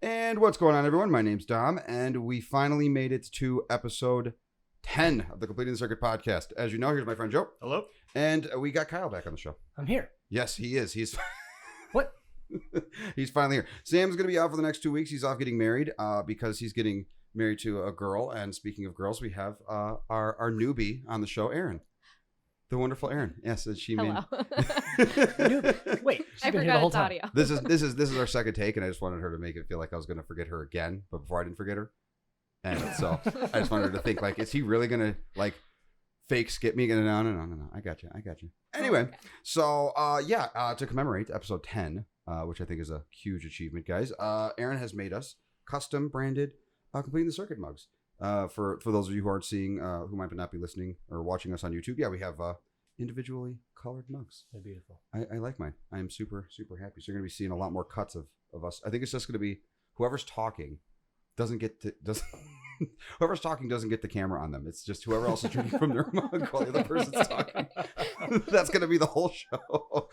And what's going on, everyone? My name's Dom, and we finally made it to episode 10 of the Completing the Circuit podcast. As you know, here's my friend Joe. Hello. And we got Kyle back on the show. I'm here. Yes, he is. He's What? He's finally here. Sam's going to be out for the next 2 weeks. He's off getting married because he's getting married to a girl. And speaking of girls, we have our newbie on the show, Erin. The wonderful Erin. Yes, she Hello. Wait, she's I been here the forgot whole it's time. audio. This is our second take, and I just wanted her to make it feel like I was going to forget her again, but before I didn't forget her. And so I just wanted her to think, like, is he really going to, like, fake skip me? No. I got you. Anyway, Okay. so, to commemorate episode 10, which I think is a huge achievement, guys, Erin has made us custom branded Completing the Circuit mugs. For those of you who aren't seeing, who might not be listening or watching us on YouTube, we have individually colored mugs. They're beautiful. I like mine. I am super, super happy. So you're going to be seeing a lot more cuts of us. I think it's just going to be whoever's talking doesn't get the camera on them. It's just whoever else is drinking from their mug while the other person's talking. That's going to be the whole show.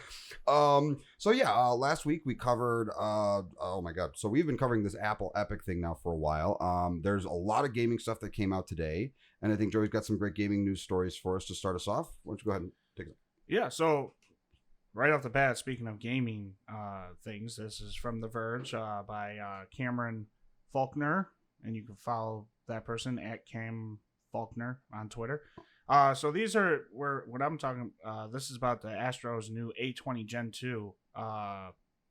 Last week we covered, oh my God. So we've been covering this Apple Epic thing now for a while. There's a lot of gaming stuff that came out today. And I think Joey's got some great gaming news stories for us to start us off. Why don't you go ahead and take it? Yeah, so right off the bat, speaking of gaming things, this is from The Verge by Cameron Faulkner, and you can follow that person at Cam Faulkner on Twitter. So these are what I'm talking. This is about the Astro's new A20 Gen 2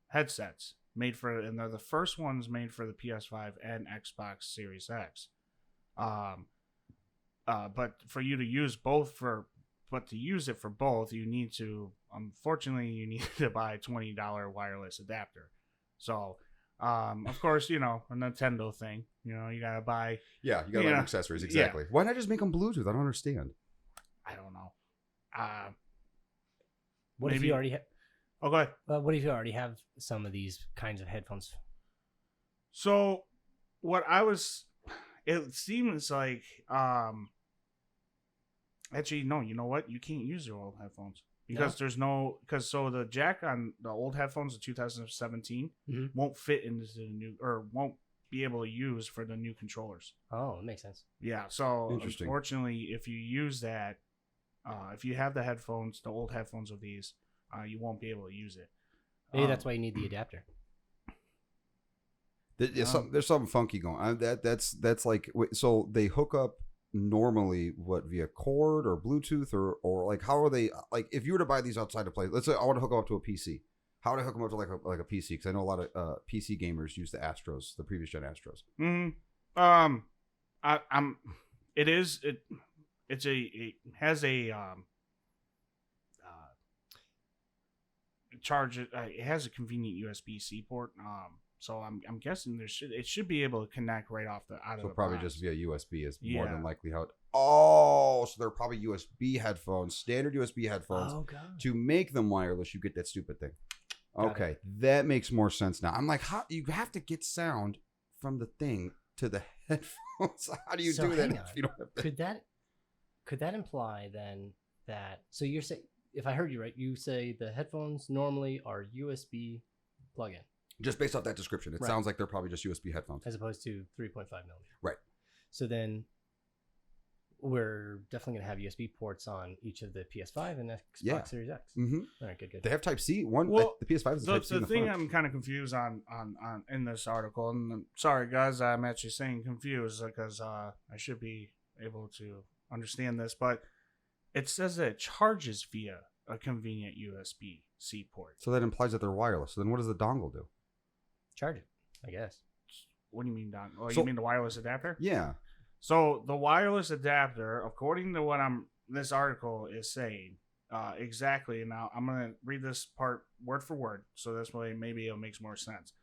headsets and they're the first ones made for the PS5 and Xbox Series X. But for you to use to use it for both, you need to buy a $20 wireless adapter. So, of course, a Nintendo thing, you gotta buy. Yeah, you gotta buy accessories. Exactly. Yeah. Why not just make them Bluetooth? I don't understand. I don't know. What if you already have? Oh, go ahead. What if you already have some of these kinds of headphones? So, it seems like, actually, no, you know what? You can't use your old headphones because the jack on the old headphones of 2017 won't fit into the new, or won't be able to use for the new controllers. Oh, that makes sense. Yeah. So Interesting. Unfortunately, if you use that, if you have the old headphones of these, you won't be able to use it. Maybe that's why you need the adapter. There's something funky going on. That's like, so they hook up normally via cord or Bluetooth or like, how are they, like, if you were to buy these outside of place, let's say I want to hook them up to a PC. How would I hook them up to like a PC? Because I know a lot of PC gamers use the Astros, the previous gen Astros. It has a charge. It has a convenient USB-C port. So I'm guessing it should be able to connect right out of the probably box. just via USB is more Yeah. than likely how it. Oh, so they're probably USB headphones, standard USB headphones. Oh God. To make them wireless, you get that stupid thing. Got Okay, that makes more sense now. I'm like, how you have to get sound from the thing to the headphones? How do you do that if you don't have that? Could that imply then that? So you're saying, if I heard you right, you say the headphones normally are USB plug-in Just based off that description, it Right. sounds like they're probably just USB headphones. as opposed to 3.5 millimeter. Right. So then we're definitely going to have USB ports on each of the PS5 and Xbox Series X. Mm-hmm. All right, good. They have Type C. Well, the PS5 is Type C in the the thing front. I'm kind of confused on in this article, and I'm sorry guys, I'm actually saying confused because I should be able to understand this, but it says that it charges via a convenient USB-C port. So that implies that they're wireless. So then what does the dongle do? Charge it, I guess. What do you mean, Don? Oh, So- you mean the wireless adapter? Yeah. So the wireless adapter, according to what this article is saying, exactly. Now I'm gonna read this part word for word, so this way maybe it makes more sense.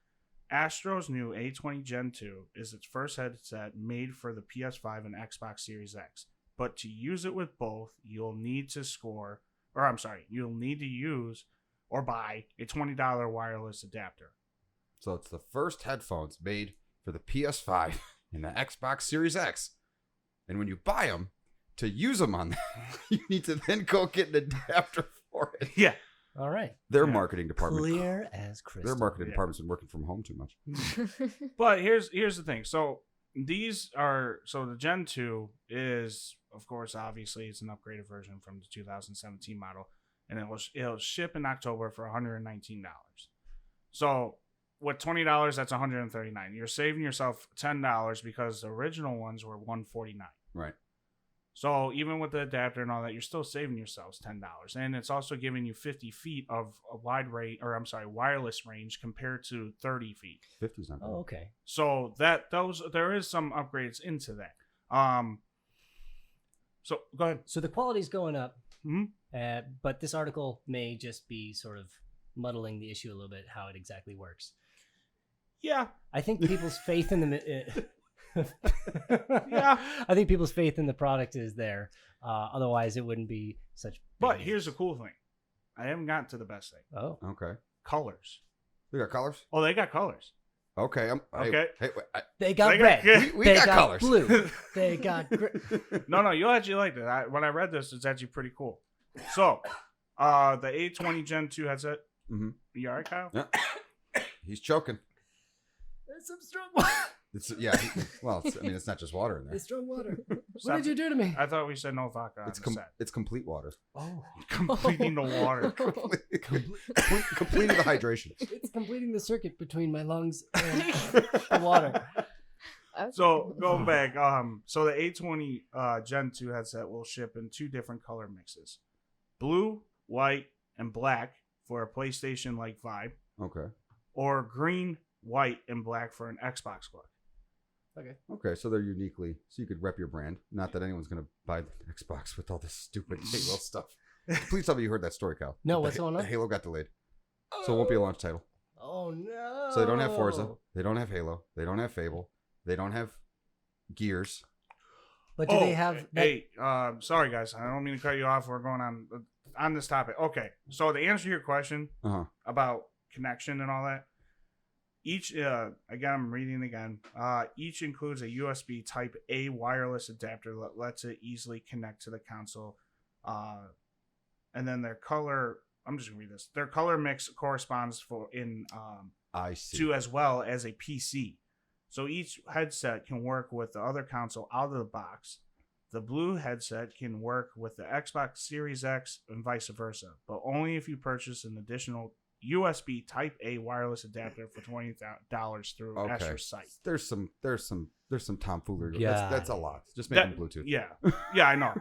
Astro's new A20 Gen 2 is its first headset made for the PS5 and Xbox Series X. But to use it with both, you'll need to use or buy a $20 wireless adapter. So it's the first headphones made for the PS5 and the Xbox Series X. And when you buy them, to use them on that, you need to then go get an adapter for it. Yeah. All right. Their Yeah. marketing department. Clear as crystal. Their marketing Yeah. department's been working from home too much. But here's the thing. So the Gen 2 is, of course, obviously it's an upgraded version from the 2017 model, and it'll ship in October for $119. So with $20, that's $139. You're saving yourself $10 because the original ones were $149. Right. So even with the adapter and all that, you're still saving yourselves $10, and it's also giving you 50 feet of a wireless range compared to 30 feet. 50's not bad. Oh, okay. So there is some upgrades into that. So go ahead. So the quality's going up, Mhm. but this article may just be sort of muddling the issue a little bit, how it exactly works. Yeah. I think people's faith in the Yeah. I think people's faith in the product is there. Otherwise, it wouldn't be such. But big here's the news. cool thing. I haven't gotten to the best thing. Oh, Okay. Colors. We got colors? Oh, they got colors. Okay. Okay. Hey, wait, they got They got- red. yeah. we they got got colors. blue. They got. No, you'll actually like it. When I read this, it's actually pretty cool. So, the A20 Gen 2 headset. Mhm. You all right, Kyle? Yeah. He's choking. There's some strong water. It's it's not just water in there. There's strong water. What Stop did you do to me? I thought we said no vodka on It's the set. it's complete water. Oh, Completing the water. Completing the hydration. it's completing the circuit between my lungs and the water. So going back, so the A20 Gen 2 headset will ship in 2 different color mixes: blue, white, and black for a PlayStation-like vibe, Okay. or green, white, and black for an Xbox look. Okay, so they're uniquely, so you could rep your brand. Not that anyone's going to buy the Xbox with all this stupid Halo stuff. Please tell me you heard that story, Cal. No, what's going on? The Halo got delayed. So it won't be a launch title. Oh no! So they don't have Forza. They don't have Halo. They don't have Fable. They don't have Gears. But do they have? Hey, sorry guys, I don't mean to cut you off. We're going on this topic. Okay, so to answer your question Uh-huh. about connection and all that, each again, I'm reading again. Each includes a USB Type A wireless adapter that lets it easily connect to the console. And then their color. I'm just gonna read this. Their color mix corresponds I see. to as well as a PC. So each headset can work with the other console out of the box. The blue headset can work with the Xbox Series X and vice versa, but only if you purchase an additional USB Type A wireless adapter for $20 through Okay. Asher's site. There's some tomfoolery. Yeah. That's a lot. Just make them Bluetooth. Yeah, I know.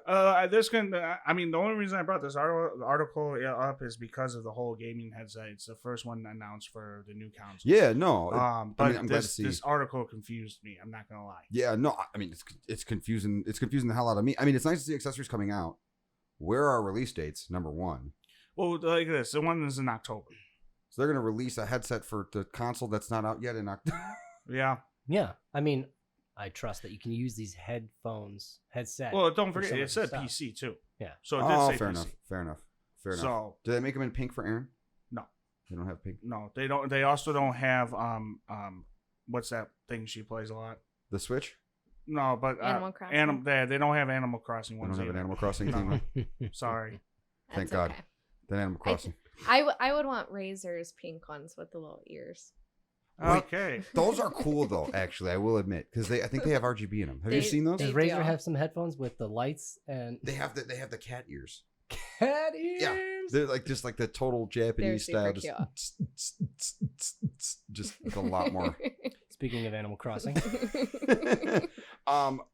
The only reason I brought this article up is because of the whole gaming headset. It's the first one announced for the new console. Yeah, no. But I'm glad to see. this article confused me. I'm not gonna lie. Yeah, no. I mean, it's confusing. It's confusing the hell out of me. I mean, it's nice to see accessories coming out. Where are release dates? Number one. Well, like this, the one is in October. So they're going to release a headset for the console that's not out yet in October. Yeah. Yeah, I mean, I trust that you can use these headset. Well, don't for forget, some it of said the stuff. PC too. Yeah. So it did say fair PC. enough. Fair enough. Fair enough. So Do they make them in pink for Aaron? No. They don't have pink. no, they don't. They also don't have what's that thing she plays a lot? The Switch? No, but Animal Crossing? They don't have Animal Crossing They ones. don't have an either. Animal Crossing No. thing. Sorry. Thank That's God. okay. Then Animal Crossing. I would want Razor's pink ones with the little ears. Wait. Okay. Those are cool though. Actually, I will admit, because I think they have RGB in them. Have you They- seen those? Does they Razer do. have some headphones with the lights and They have the cat ears. cat ears? Yeah. They're like just like the total Japanese super style. Just a lot more. Speaking of Animal Crossing,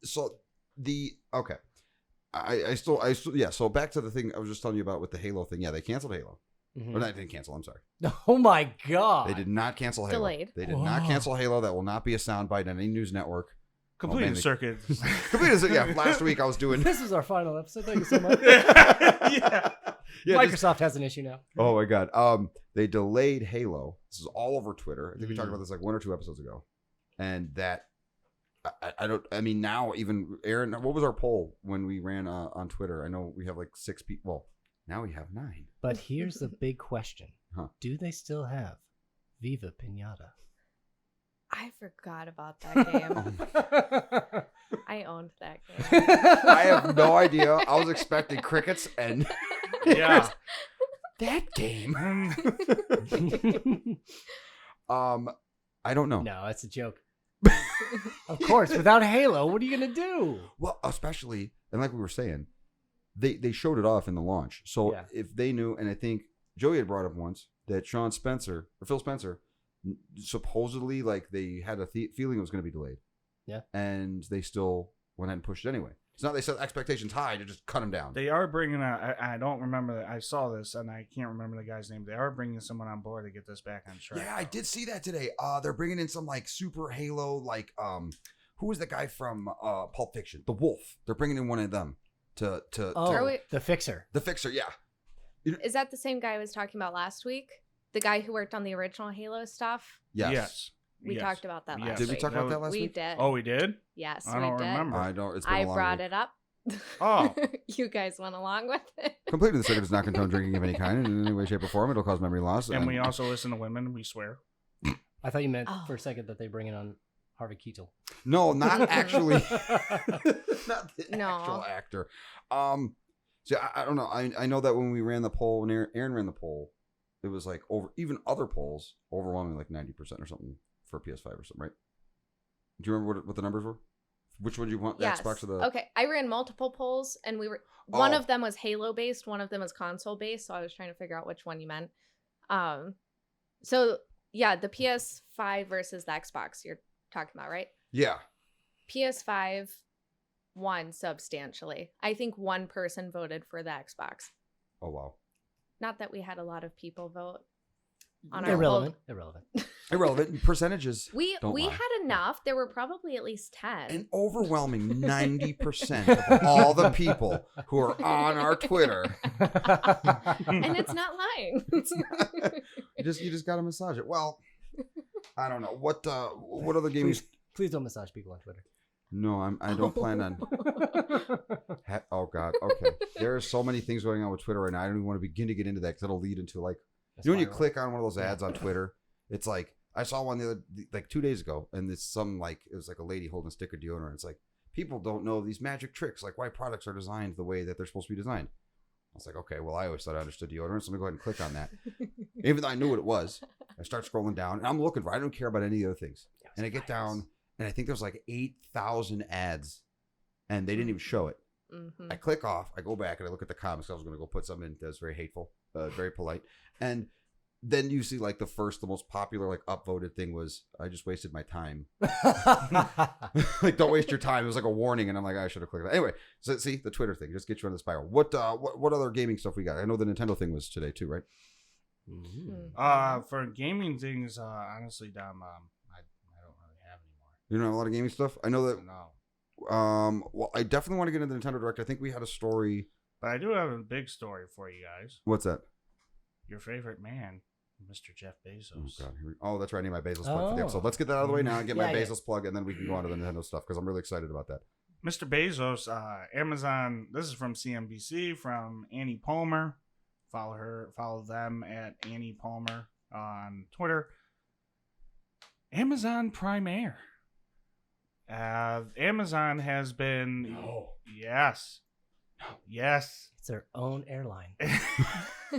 So okay. I still yeah. So back to the thing I was just telling you about with the Halo thing. Yeah, they canceled Halo. Mhm. Or not, they didn't cancel. I'm sorry. Oh my god! They did not cancel Halo. Delayed. They did not Whoa. cancel Halo. That will not be a soundbite on any news network. Completing man, they- circuit. Yeah, last week I was doing. This was our final episode. Thank you so much. Yeah. Yeah, Microsoft has an issue now. oh my god. They delayed Halo. This is all over Twitter. I think we talked about this like 1 or 2 episodes ago, and that I don't. I mean, now even Aaron, what was our poll when we ran on Twitter? I know we have like 6 people. Well, now we have 9. But here's the big question: Huh. Do they still have Viva Pinata? I forgot about that game. I owned that game. I have no idea. I was expecting crickets and Yeah. that game. I don't know. No, it's a joke. Of course, without Halo, what are you gonna do? Well, especially, and like we were saying, they showed it off in the launch. So Yeah. if they knew, and I think Joey had brought up once that Phil Spencer, supposedly like they had a feeling it was going to be delayed. Yeah. And they still went ahead and pushed it anyway. It's not they set expectations high to just cut them down. They are bringing I don't remember. I saw this and I can't remember the guy's name. They are bringing someone on board to get this back on track. Yeah, I did see that today. They're bringing in some like super Halo, like who was the guy from Pulp Fiction? The Wolf. They're bringing in one of them to The Fixer. the Fixer. Yeah. Is that the same guy I was talking about last week? The guy who worked on the original Halo stuff? Yes. We talked about that last Yes. Did we week. talk about that last We week? did. Oh, we did? Yes, I don't we did. remember. I don't. It's been a I long brought week. it up. Oh. You guys went along with it. Completely the circuit does not condone drinking of any kind in any way, shape, or form. It'll cause memory loss. And we also listen to women, we swear. I thought you meant Oh. for a second that they bring it on Harvey Keitel. No, not actually. Not the No. actual actor. See, I don't know. I know that when we ran the poll, when Aaron ran the poll, it was like even other polls, overwhelmingly like 90% or something for PS5 or something, right? Do you remember what the numbers were? Which one do you want? The Yes. Xbox or the? Okay, I ran multiple polls, and one Oh. of them was Halo based, one of them was console based. So I was trying to figure out which one you meant. So yeah, the PS5 versus the Xbox you're talking about, right? Yeah. PS5 won substantially. I think one person voted for the Xbox. Oh wow. Not that we had a lot of people vote on our Irrelevant. poll. Irrelevant. Irrelevant percentages. We Don't lie. had enough. There were probably at least 10. An overwhelming 90% of all the people who are on our Twitter. And it's not lying. You just gotta massage it. Well, I don't know what other games. Please don't massage people on Twitter. No, I don't plan on. Oh God. Okay. There are so many things going on with Twitter right now. I don't even want to begin to get into that because it'll lead into like That's you know when you viral. click on one of those ads on Twitter, it's like I saw one the other like 2 days ago, and it's it was like a lady holding a stick of deodorant. It's like people don't know these magic tricks, like why products are designed the way that they're supposed to be designed. I was like, okay, well, I always thought I understood deodorant, so let me go ahead and click on that. Even though I knew what it was, I start scrolling down, and I'm looking for. I don't care about any other things, and I get down, and I think there's like 8,000 ads, and they didn't even show it. Mhm. I click off. I go back and I look at the comments. I was going to go put something in that's very hateful, very polite, and then you see like the most popular like upvoted thing was I just wasted my time. Like don't waste your time. It was like a warning, and I'm like I should have clicked that. Anyway, so see the Twitter thing just get you on the spiral. What other gaming stuff we got? I know the Nintendo thing was today too, right? Mhm. For gaming things, honestly, Dom, I don't really have anymore. You don't have a lot of gaming stuff. I know that. No. Well, I definitely want to get into the Nintendo Direct. I think we had a story. But I do have a big story for you guys. What's that? Your favorite man, Mr. Jeff Oh Bezos. God! This right. I need my Bezos plug for the Oh. episode. Let's get that out of the way now and get my Yeah, yeah. Bezos plug, and then we can go on to the Nintendo stuff because I'm really excited about that. Mr. Bezos, Amazon. This is from CNBC from Annie Palmer. Follow them at Annie Palmer on Twitter. Amazon Prime Air. Amazon has been yes. It's their own airline.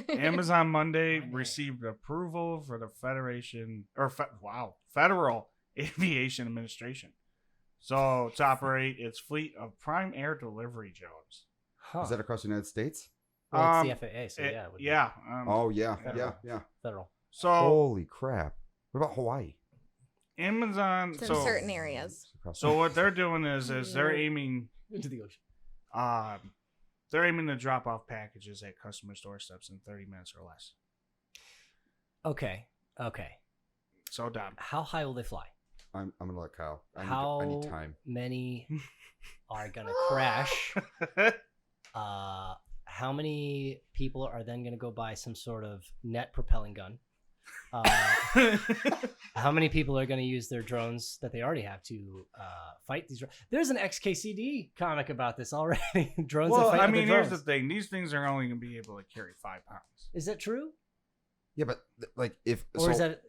Amazon Monday received approval for the Federal Aviation Administration. So to operate its fleet of Prime Air delivery drones. Huh. Is that across the United States? Well, it's the FAA, so It- yeah. it would be yeah. Oh yeah, Federal. yeah. Federal. So Holy crap! What about Hawaii? Amazon. It's in So certain areas. so what they're doing is they're aiming. Into the ocean. They're aiming to drop off packages at customers' doorsteps in 30 minutes or less. Okay. So Dom. How high will they fly? I'm gonna let Kyle. I How need time. many are gonna crash? How many people are then gonna go buy some sort of net propelling gun? How many people are going to use their drones that they already have to fight these? There's an XKCD comic about this already. Drones that Well, fight I other mean, drones. here's the thing. These things are only going to be able to carry 5 pounds. Is that true? Yeah, but like if Or is that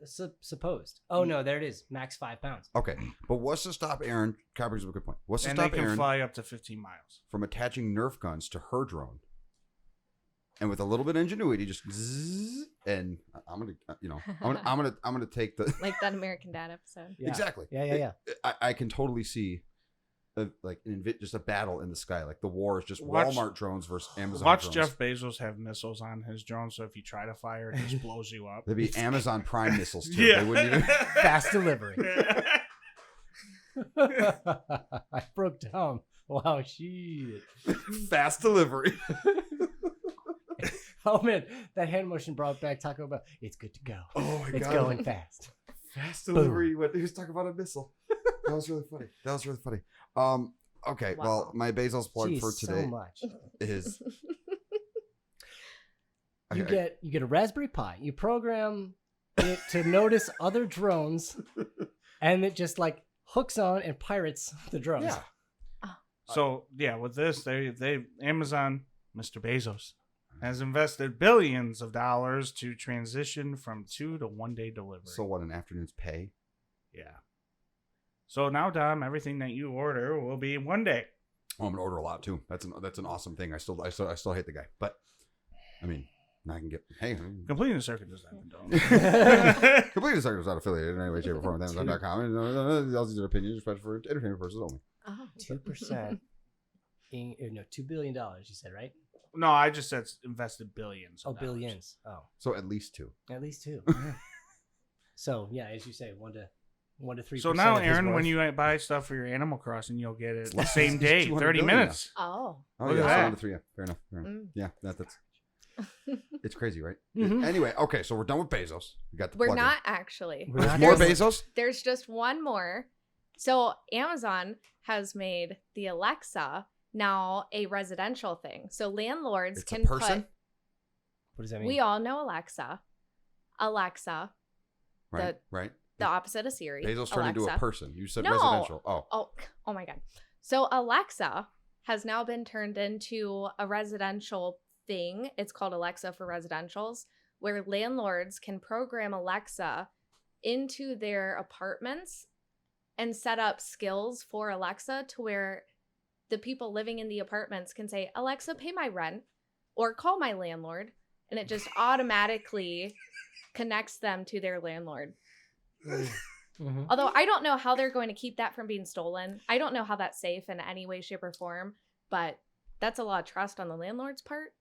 supposed? Oh, no, there it is. Max 5 pounds. okay? But what's to stop Aaron? Kyle brings up a good point. What's to And they stop can Aaron fly up to 15 miles. from attaching Nerf guns to her drone? and with a little bit of ingenuity, just zzz, and I'm gonna take the Like that American Dad episode. Yeah. exactly. Yeah. I can totally see just a battle in the sky, like the war is just Watch- Walmart drones versus Amazon Watch drones. Jeff Bezos have missiles on his drone, so if you try to fire, it just blows you up. There'd be Amazon Prime missiles too. Yeah. They wouldn't even. Fast delivery. I broke down. Wow, shit. Fast delivery. Oh man, that hand motion brought back Taco Bell. It's good to go. Oh my It's god. going fast. Fast delivery. He was talking about a missile. That was really funny. Okay. Wow. Well, my Bezos plug Jeez, for today so much. is You get a Raspberry Pi. You program it to notice other drones, and it just like hooks on and pirates the drones. Yeah. So yeah, with this, they Amazon, Mr. Bezos, has invested billions of dollars to transition from 2 to 1 day delivery. So what? An afternoon's pay? yeah. So now, Dom, everything that you order will be 1 day. Oh, I'm gonna order a lot too. That's an awesome thing. I still hate the guy, but I mean, I can get Completing the circuit does that. Completely Circle is not affiliated in any way, shape, or form with Amazon.com. These are opinions expressed for entertainment purposes only. Oh. 2%. No, $2 billion. You said, right? No, I just said invested billions. Oh, of dollars. billions. Oh, So at least 2. at least 2. So yeah, as you say, 1 to 3%. So now, of his Aaron, when worth. you buy stuff for your Animal Crossing, you'll get it the It's same day, 200 30 billion minutes. Oh. Oh Look yeah, at so that. 1 to 3. Yeah, fair enough. Mm. Yeah, that's it's crazy, right? Mhm. Anyway, okay, so we're done with Bezos. We got the We're plug-in. not actually. We're not More done. Bezos. There's just one more. So Amazon has made the Alexa now a residential thing. So landlords It's a can person? put. What does that mean? We all know Alexa. Alexa, Right, right. the opposite of Siri. Bezos turned into a Alexa. person. You said No. residential. Oh, Oh my god. So Alexa has now been turned into a residential thing. It's called Alexa for residentials, where landlords can program Alexa into their apartments and set up skills for Alexa to where the people living in the apartments can say, Alexa, pay my rent, or call my landlord, and it just automatically connects them to their landlord. Mhm. Although I don't know how they're going to keep that from being stolen. I don't know how that's safe in any way, shape, or form, but that's a lot of trust on the landlord's part.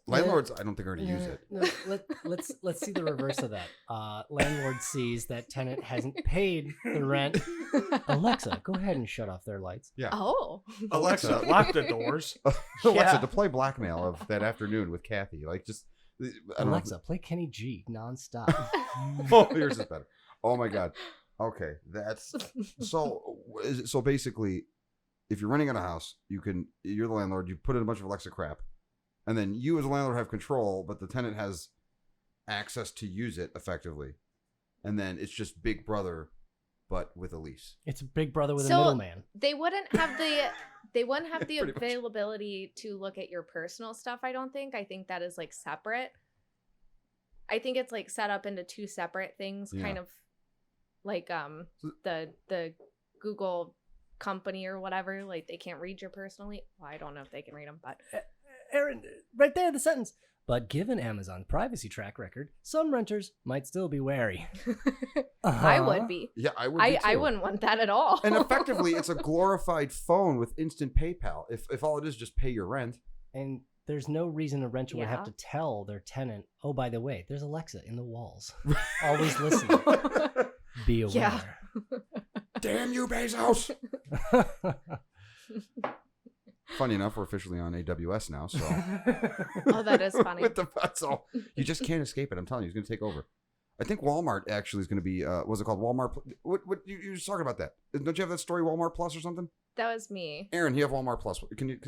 landlords, I don't think are going to use it. No, let's see the reverse of that. Landlord sees that tenant hasn't paid the rent. Alexa, go ahead and shut off their lights. Yeah. Oh. Alexa, lock the doors. Alexa, Yeah. to play blackmail of that afternoon with Kathy. Like, just I don't know. Alexa, play Kenny G nonstop. Oh, yours is better. Oh my god. Okay, that's so. So basically, if you're renting out a house, you're the landlord. You put in a bunch of Alexa crap, and then you as a landlord have control, but the tenant has access to use it effectively, and then it's just Big Brother, but with a lease. It's a Big Brother with a So- middleman. They wouldn't have the Pretty much. availability to look at your personal stuff, I don't think. I think that is like separate. I think it's like set up into two separate things, Yeah. kind of like the Google company or whatever. Like they can't read your personal. Well, I don't know if they can read them, but Aaron, right there, the sentence. But given Amazon's privacy track record, some renters might still be wary. I would be. Yeah, I would. I wouldn't want that at all. And effectively, it's a glorified phone with instant PayPal. If all it is just pay your rent. And there's no reason a renter would have Yeah. to tell their tenant, oh, by the way, there's Alexa in the walls. Always listening. Be aware. Yeah. Damn you, Bezos! Funny enough, we're officially on AWS now, so. Oh, that is funny. With the so you just can't escape it. I'm telling you, he's going to take over. I think Walmart actually is going to be. What's it called? Walmart. What you were just talking about that? Don't you have that story, Walmart Plus or something? That was me. Aaron, you have Walmart Plus. Can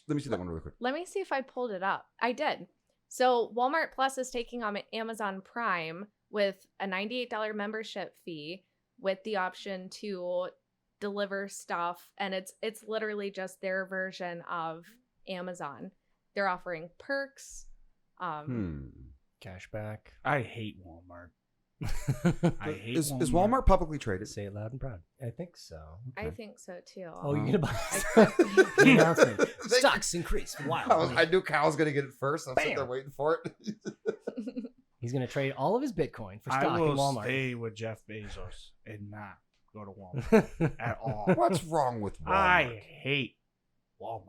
let me see that one really quick. Let me see if I pulled it up. I did. So Walmart Plus is taking on Amazon Prime with a $98 membership fee with the option to deliver stuff, and it's literally just their version of Amazon. They're offering perks. Cashback. I hate Walmart. I hate Is Walmart publicly traded? Say it loud and proud. I think so. I think so too. Oh, you're gonna buy I- the announcement. Stocks increased. Wow. I knew Kyle's gonna get it first. I'm sitting Bam. there waiting for it. He's gonna trade all of his Bitcoin for I stock in will Walmart. stay with Jeff Bezos and not go to Walmart at all. What's wrong with Walmart? I hate Walmart.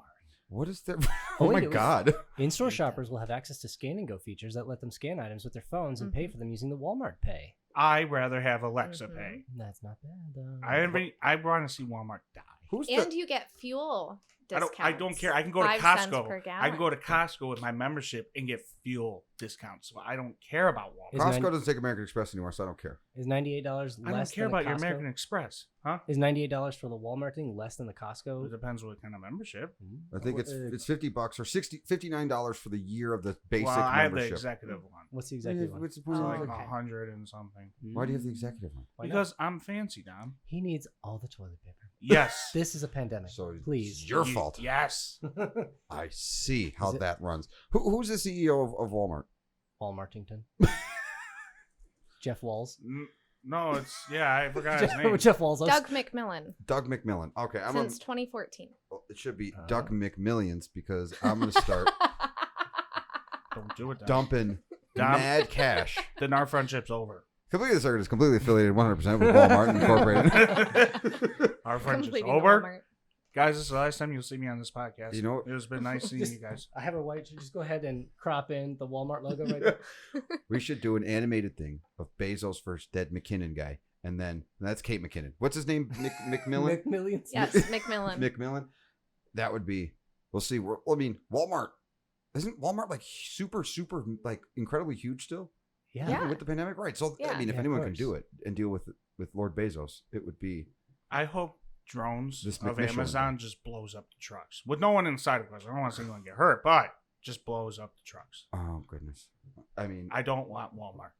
What is that? Oh, Oh my wait, it was- god! In-store shoppers will have access to scan and go features that let them scan items with their phones and pay for them using the Walmart Pay. I rather have Alexa Mhm. pay. That's not bad though. I want to see Walmart die. Who's And the? you get fuel I discounts. don't care. I can go to 5 cents Costco. per I can gallon. go to Costco with my membership and get fuel discounts. So I don't care about Walmart. Is Costco 90 doesn't take American Express anymore, so I don't care. Is $98 less I don't care than about a your Costco? American Express, huh? Is $98 for the Walmart thing less than the It Costco? depends what kind of membership. I think it's $50 or $59 for the year of the basic Well, I have the membership. executive one. What's the executive one? What's the It's point of like it? okay. 100 and something. Why do you have the executive one? Why not? Because I'm fancy, Dom. He needs all the toilet paper. Yes. This is a pandemic. So Please. it's your fault. Yes. I see how Is it- that runs. Who's the CEO of Walmart? Walmartington. Jeff Walls. No, it's I forgot his name. Jeff Walls. Doug McMillan Doug McMillan. Okay, since 2014. it should be Oh. Duck McMillions because I'm going to start Don't do it, Dom. dumping Dom. mad cash. Then our friendship's over. Completely Circuit is completely affiliated 100% with Walmart Incorporated. Our friendship's Completing over. Walmart. Guys, this is the last time you'll see me on this podcast. You know- It's been nice seeing you guys. I have a white. Just go ahead and crop in the Walmart logo right there. We should do an animated thing of Bezos versus dead McKinnon guy. And that's Kate McKinnon. What's his name? McMillan? McMillions. Yes, McMillan. McMillan. That would be. We'll see. I mean, Walmart. Isn't Walmart like super, like incredibly huge still? Yeah. Yeah. Even with the pandemic, right? So Yeah. I mean, if Yeah, of anyone can course. do it and deal with Lord Bezos, it would be. I hope drones This of McMichelin Amazon thing. just blows up the trucks with no one inside of us. I don't want to see anyone get hurt, but just blows up the trucks. Oh goodness. I mean, I don't want Walmart.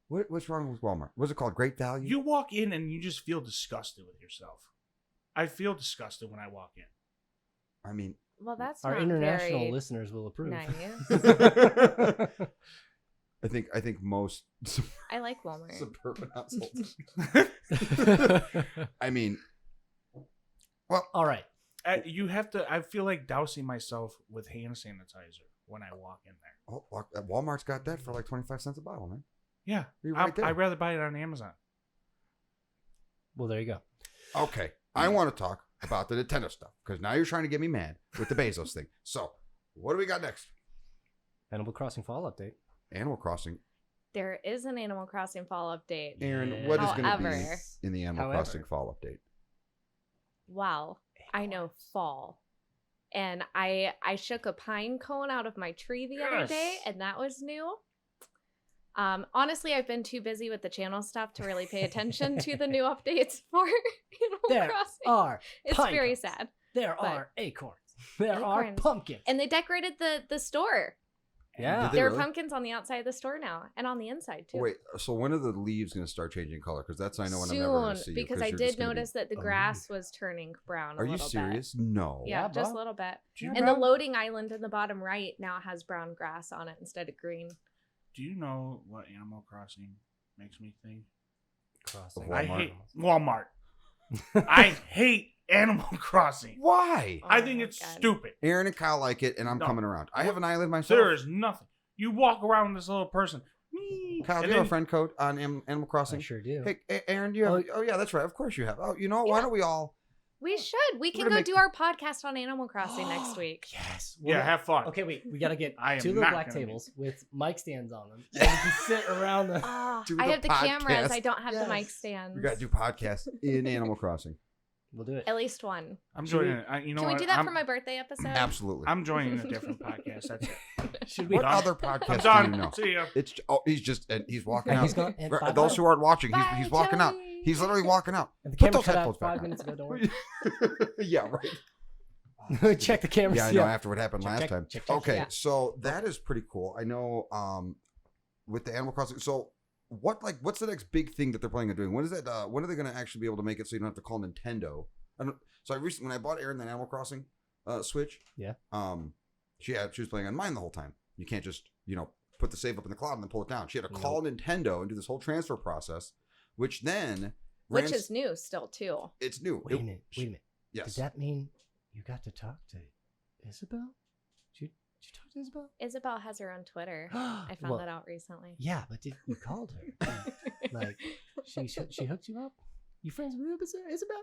what's wrong with Walmart? What's it called? Great value. You walk in and you just feel disgusted with yourself. I feel disgusted when I walk in. I mean, Well, that's Our not international very listeners will approve. nice. I think most I like Walmart. suburban households. I mean, All right. You have to. I feel like dousing myself with hand sanitizer when I walk in there. Walmart's got that for like 25 cents a bottle, man. Yeah, You're right there. I'd rather buy it on Amazon. Well, there you go. Okay, I want to talk about the Nintendo stuff because now you're trying to get me mad with the Bezos thing. So, what do we got next? Animal Crossing Fall update. Animal Crossing. There is an Animal Crossing fall update. Aaron, what is going to be However- in the Animal However. Crossing fall update? Wow, I know fall. And I shook a pine cone out of my tree the other day, Yes. and that was new. Honestly, I've been too busy with the channel stuff to really pay attention to the new updates for Animal There Crossing. are It's pine very cones. sad. There But- are acorns. There are Acorns. pumpkins. And they decorated the store. Yeah. Did they There really? are pumpkins on the outside of the store now, and on the inside too. Wait, so when are the leaves going to start changing color? Because that's I know when I'm never going to see Soon, you. because 'cause I you're did just gonna be- notice that the Oh. grass was turning brown. Are a you little serious? No. Bit. Yeah, Yeah, just a bro. little bit. Do you And the know? loading island in the bottom right now has brown grass on it instead of green. Do you know what Animal Crossing makes me think? Crossing. I Walmart. hate Walmart. I hate Animal Crossing. Why? Oh I think my it's God. stupid. Aaron and Kyle like it, and I'm No. coming around. I have an island myself. There is nothing. You walk around with this little person. Kyle, and do you have then- a friend code on Animal I Crossing? sure do. Hey, Aaron, do you have? Oh, yeah, that's right. Of course you have. Oh, you know, why Yeah. don't we all? We should. We We're can gonna go make- do our podcast on Animal Crossing next week. Yes. Yeah, have fun. Okay, wait. We gotta get I am 2 little not black gonna be- tables with mic stands on them, and we can sit around the. Oh, Do I the have the cameras. podcast. I don't have the mic Yes. stands. We got to do podcasts in Animal Crossing. We'll do it. At least one. I'm Should we- joining. You know Can we what? do that I'm, for my birthday episode? Absolutely. I'm joining a different podcast. That's it. Should we? What done? other I'm podcasts do done. you know? See ya. It's he's walking And out. he's gone. And For bye-bye. those who aren't watching, Bye, he's walking out. Joey. He's literally walking out. And the Put camera those cut out headphones back 5 on. minutes ago. Don't worry. Yeah, right. Check the cameras. Yeah, I know. After what happened Check, last check, time. check, check. Okay, Yeah. so that is pretty cool. I know. With the Animal Crossing, so what's the next big thing that they're planning on doing? When is that? When are they going to actually be able to make it so you don't have to call Nintendo? So I recently, when I bought Aaron the Animal Crossing Switch, Yeah. she was playing on mine the whole time. You can't just put the save up in the cloud and then pull it down. She had to call Nintendo and do this whole transfer process, which then is new still too. It's new. Wait a minute. Yes. Does that mean you got to talk to Isabel? Did you talk to Isabel? Isabel has her own Twitter. I found that out recently. Yeah, but you called her? Like, she hooked you up? You friends with Isabel?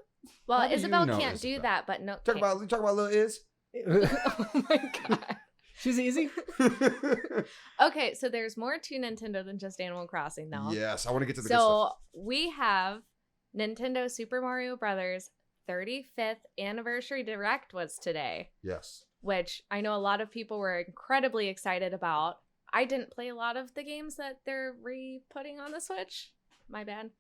Well, How do you Isabel know can't do Isabel? that, but no. Talk about little Iz. Oh my god. She's easy. Okay, so there's more to Nintendo than just Animal Crossing, though. Yes, I want to get to the good stuff. So we have Nintendo Super Mario Brothers 35th anniversary direct was today, Yes. which I know a lot of people were incredibly excited about. I didn't play a lot of the games that they're re-putting on the Switch. My bad.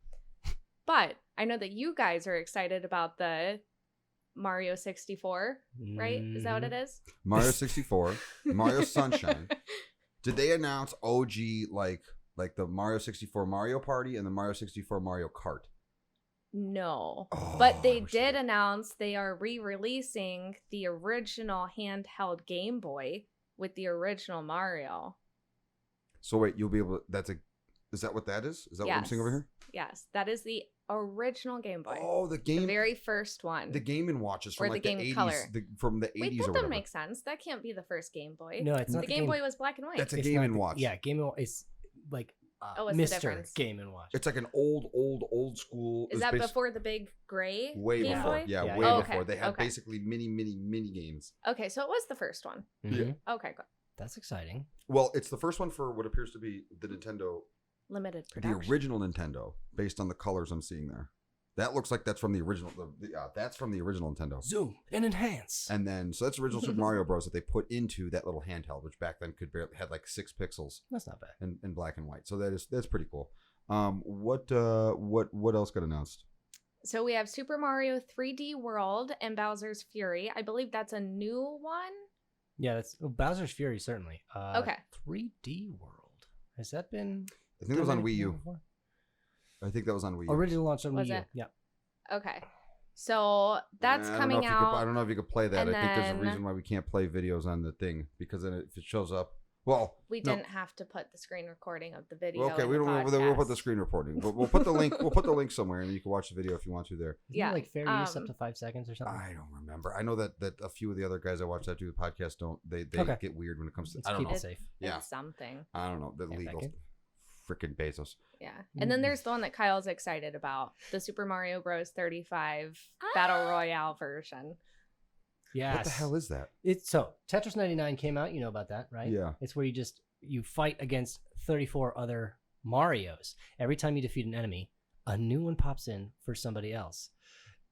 But I know that you guys are excited about the Mario 64, right? Is that what it is? Mario 64, Mario Sunshine. Did they announce OG like the Mario 64 Mario Party and the Mario 64 Mario Kart? No. Oh, But they I wish did announce they are re-releasing the original handheld Game Boy with the original Mario. So wait, you'll be able to, is that what that is? Is that what I'm seeing over here? Yes, that is the original Game Boy. Oh, the the very first one. The Game & Watches from Or like the the Game 80s. Color. From the 80s Wait, that or doesn't whatever. make sense. That can't be the first Game Boy. No, it's not the Game Boy was black and white. That's a It's Game not & Watch. Yeah, Game & Watch. It's like what's the Mr. difference? Game & Watch. It's like an old school. Is that before the big gray Way Game before. Boy? Yeah, Yeah, way yeah. before. They had Okay. basically mini games. Okay, so it was the first one. Mhm. Okay, good. That's exciting. Well, it's the first one for what appears to be the Nintendo, Limited production. the original Nintendo, based on the colors I'm seeing there. That looks like that's from the original. That's from the original Nintendo. Zoom and enhance. And then, so that's the original Super Mario Bros. That they put into that little handheld, which back then had like 6 pixels That's not bad. in black and white. So that's pretty cool. What else got announced? So we have Super Mario 3D World and Bowser's Fury. I believe that's a new one. Yeah, that's Bowser's Fury, certainly. Okay. 3D World. Has that been? I think that was on Wii U. before? I think that was on Wii U. Originally launched on Was Wii U. it? Yeah. Okay. So that's I don't know coming if you could- out. I don't know if you could play that. and I think there's a then- reason why we can't play videos on the thing, because then if it shows up, well, We no. didn't have to put the screen recording of the video. Okay, in we the don't. We'll put the podcast. screen recording. We'll put the link. We'll put the link somewhere, and you can watch the video if you want to there. Isn't Yeah, it like fair use up um, to 5 seconds or something? I don't remember. I know that a few of the other guys I watch that do the podcast don't. They Okay. get weird when it comes to. Let's I don't keep know. it safe. Yeah. It's something. I don't know. The Yeah, legal. back in. Freaking Bezos. Yeah. And then there's the one that Kyle's excited about, the Super Mario Bros. 35 Battle Royale version. Yes. What the hell is that? It's so Tetris 99 came out. You know about that, right? Yeah. It's where you fight against 34 other Marios. Every time you defeat an enemy, a new one pops in for somebody else.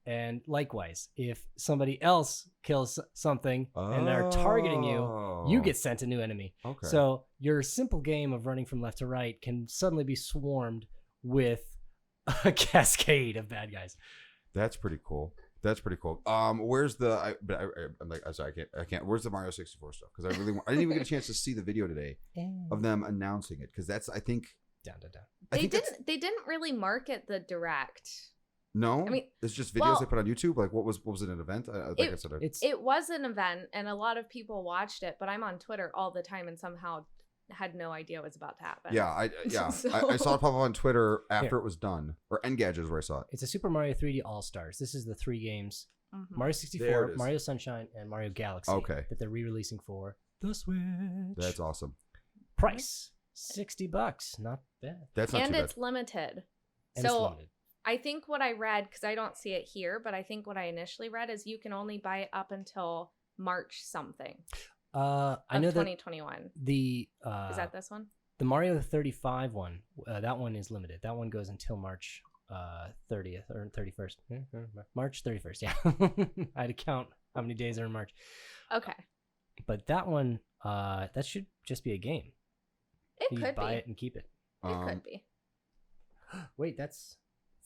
And likewise, if somebody else kills something and they're targeting you get sent a new enemy. Okay. So your simple game of running from left to right can suddenly be swarmed with a cascade of bad guys. That's pretty cool. That's pretty cool. Where's the? I'm like, sorry, I can't. Where's the Mario 64 stuff? Because I didn't even get a chance to see the video today of them announcing it. Because that's, I think, Down. I think that's- They didn't really market the direct. No, I mean, it's just videos well, they put on YouTube. Like, what was it? An event? I think I said it. It's It was an event and a lot of people watched it, but I'm on Twitter all the time and somehow had no idea what was about to happen. Yeah, I So- I saw it pop up on Twitter after it was done, or Engadget is where I saw it. It's a Super Mario 3D All Stars. This is the 3 games: Mhm. Mario There 64, it is. Mario Sunshine, and Mario Galaxy. Okay. That they're re-releasing for the Switch. That's awesome. Price $60. Not bad. That's not And too it's limited. And it's So limited. I think what I read, because I don't see it here, but I think what I initially read is you can only buy it up until March something I of know that 2021. the Is that this one? the Mario 35 one. That one is limited. That one goes until March 30th or 31st. March 31st. Yeah, I had to count how many days are in March. Okay. But that one, that should just be a game. It You could buy be. it and keep it. It could be. Wait, that's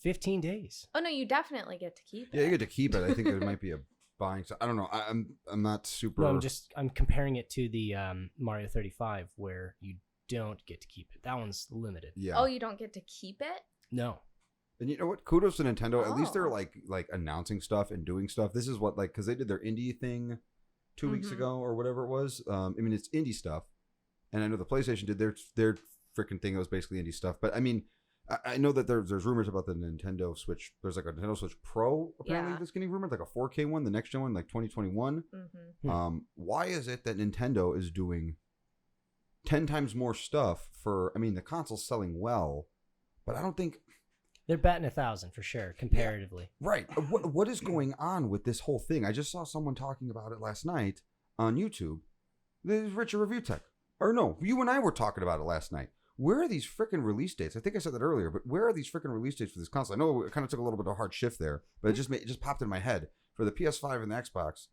15 days. Oh no, you definitely get to keep it. Yeah, you get to keep it. I think there might be a buying. So I don't know. I'm not super. No, I'm comparing it to the Mario 35 where you don't get to keep it. That one's limited. Yeah. Oh, you don't get to keep it? No. And you know what? Kudos to Nintendo. At least they're Oh. like announcing stuff and doing stuff. This is what, like, because they did their indie thing 2 weeks Mhm. ago or whatever it was. I mean, it's indie stuff, and I know the PlayStation did their freaking thing. It was basically indie stuff. But I mean, I know that there's rumors about the Nintendo Switch. There's like a Nintendo Switch Pro apparently that's getting rumored, like a 4K one, the next gen one, like 2021. Why is it that Nintendo is doing 10 times more stuff for? I mean, the console's selling well, but I don't think they're batting 1,000 for sure comparatively. Yeah, right. What is going on with this whole thing? I just saw someone talking about it last night on YouTube. This is Richard Review Tech, or no, you and I were talking about it last night. Where are these freaking release dates? I think I said that earlier, but where are these freaking release dates for this console? I know it kind of took a little bit of a hard shift there, but it just popped in my head for the PS5 and the Xbox.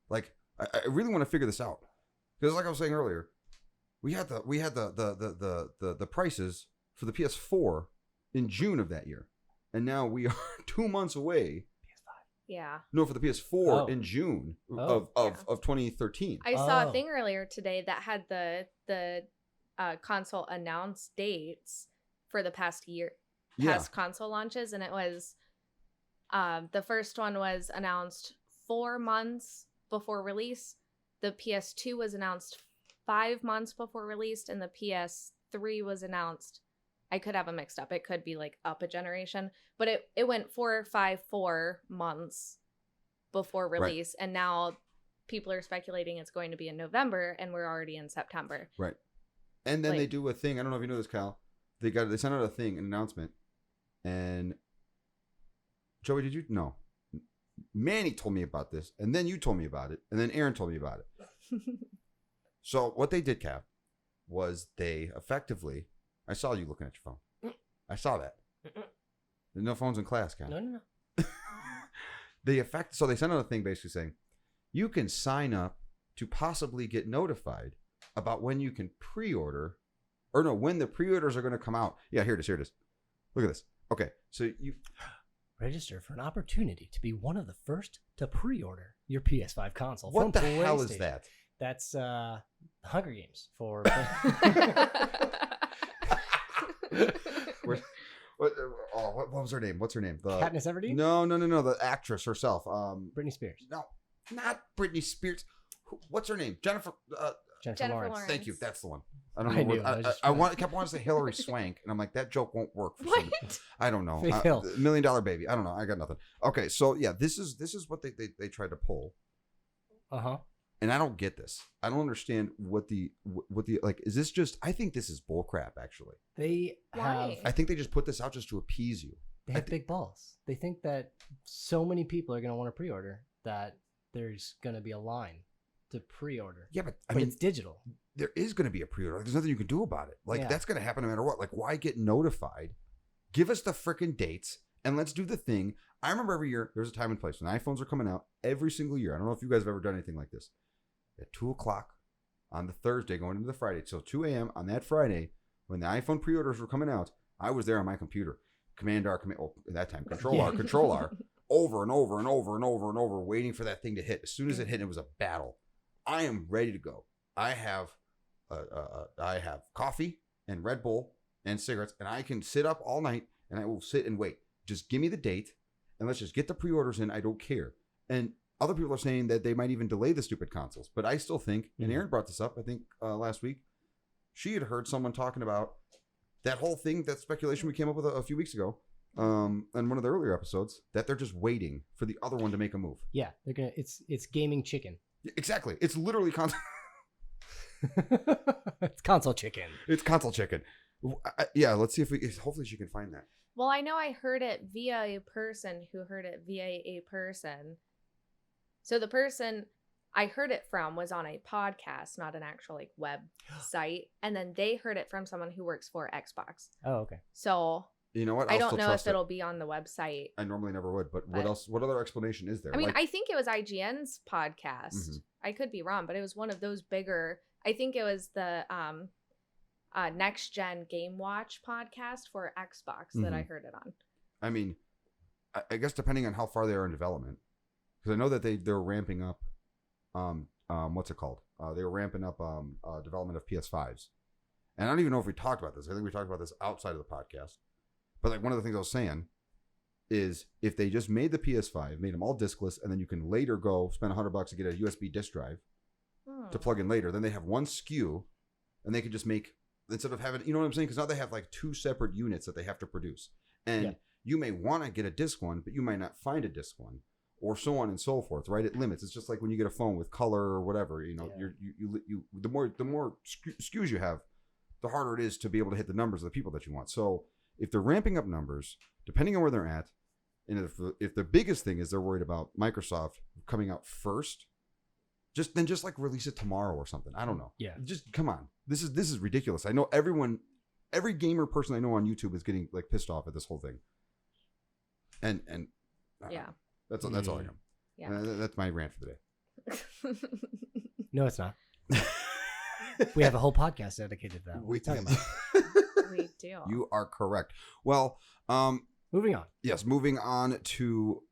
Like, I really want to figure this out because, like I was saying earlier, we had the prices for the PS4 in June of that year, and now we are 2 months away. Yeah. No, for the PS4 in June of 2013. I saw a thing earlier today that had the console announce dates for the past year, console launches, and it was the first one was announced 4 months before release. The PS2 was announced 5 months before release, and the PS3 was announced. I could have them mixed up. It could be like up a generation, but it went 4 months before release, and now people are speculating it's going to be in November, and we're already in September. Right. And then they do a thing. I don't know if you know this, Cal. They sent out a thing, an announcement, and Joey, did you? No. Manny told me about this, and then you told me about it, and then Aaron told me about it. So what they did, Cal, was they effectively. I saw you looking at your phone. I saw that. There's no phones in class, Cal. No. So they sent out a thing basically saying, you can sign up to possibly get notified about when you can pre-order, or no, when the pre-orders are going to come out. Yeah, here it is. Look at this. Okay, so you register for an opportunity to be one of the first to pre-order your PS5 console. What the hell is that? That's Hunger Games for. What was her name? What's her name? Katniss Everdeen? No. The actress herself. Britney Spears. No, not Britney Spears. What's her name? Jennifer Lawrence. Thank you. That's the one. I don't know. I kept wanting to say Hillary Swank, and I'm like, that joke won't work. For some. I don't know. $1 Million Baby. I don't know. I got nothing. Okay, so yeah, this is what they tried to pull. And I don't get this. I don't understand what the like. Is this just? I think this is bullcrap. Actually, I think they just put this out just to appease you. They have big balls. They think that so many people are going to want to pre-order that there's going to be a line to pre-order. Yeah, but I mean, it's digital. There is going to be a pre-order. There's nothing you can do about it. Like that's going to happen no matter what. Like, why get notified? Give us the freaking dates and let's do the thing. I remember every year there's a time and place when iPhones are coming out every single year. I don't know if you guys have ever done anything like this. At 2:00 on the Thursday, going into the Friday, till 2 a.m. on that Friday, when the iPhone pre-orders were coming out, I was there on my computer, Control R, over and over and over and over and over, waiting for that thing to hit. As soon as it hit, it was a battle. I am ready to go. I have coffee and Red Bull and cigarettes, and I can sit up all night and I will sit and wait. Just give me the date, and let's just get the pre-orders in. I don't care. And other people are saying that they might even delay the stupid consoles. But I still think, and Aaron brought this up, I think, last week, she had heard someone talking about that whole thing, that speculation we came up with a few weeks ago, in one of the earlier episodes, that they're just waiting for the other one to make a move. Yeah, they're gonna. It's gaming chicken. Exactly. It's literally console. It's console chicken. It's console chicken. Yeah, let's see if hopefully she can find that. Well, I know I heard it via a person who heard it via a person. So the person I heard it from was on a podcast, not an actual web site. And then they heard it from someone who works for Xbox. Oh, okay. So you know what? I don't know if it'll be on the website. I normally never would, but what else? What other explanation is there? I mean, I think it was IGN's podcast. Mm-hmm. I could be wrong, but it was one of those bigger. I think it was the Next Gen Game Watch podcast for Xbox that I heard it on. I mean, I guess depending on how far they are in development, because I know that they're ramping up. What's it called? They were ramping up development of PS5s, and I don't even know if we talked about this. I think we talked about this outside of the podcast. But like one of the things I was saying is if they just made the PS5, made them all diskless, and then you can later go spend $100 to get a USB disk drive to plug in later, then they have one SKU and they could just make, instead of having, you know what I'm saying? Because now they have like 2 separate units that they have to produce, and you may want to get a disc one, but you might not find a disc one, or so on and so forth, right? It limits. It's just like when you get a phone with color or whatever, you know, you the more SKUs you have, the harder it is to be able to hit the numbers of the people that you want. So if they're ramping up numbers, depending on where they're at, and if the biggest thing is they're worried about Microsoft coming out first, just like release it tomorrow or something. I don't know. Yeah. Just come on. This is ridiculous. I know every gamer person I know on YouTube is getting like pissed off at this whole thing. And Yeah. That's all I am. Yeah. That's my rant for the day. No, it's not. We have a whole podcast dedicated to that. What are you talking about? We do. You are correct. Well, Moving on. yes, moving on to,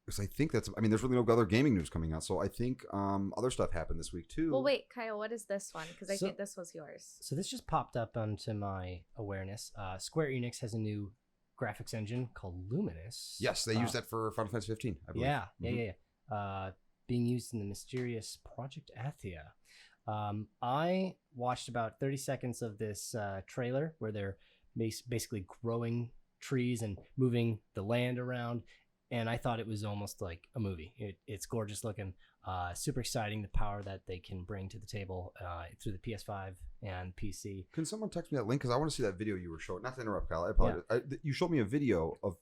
because I think there's really no other gaming news coming out. So I think other stuff happened this week too. Well, wait, Kyle, what is this one? Because I think this was yours. So this just popped up onto my awareness. Square Enix has a new graphics engine called Luminous. Yes, they used that for Final Fantasy 15, I believe. Yeah. Being used in the mysterious Project Athia. I watched about 30 seconds of this trailer where they're basically growing trees and moving the land around, and I thought it was almost like a movie. It's gorgeous looking, super exciting, the power that they can bring to the table through the PS5 and PC. Can someone text me that link? Because I want to see that video you were showing. Not to interrupt, Kyle. I apologize. You showed me a video of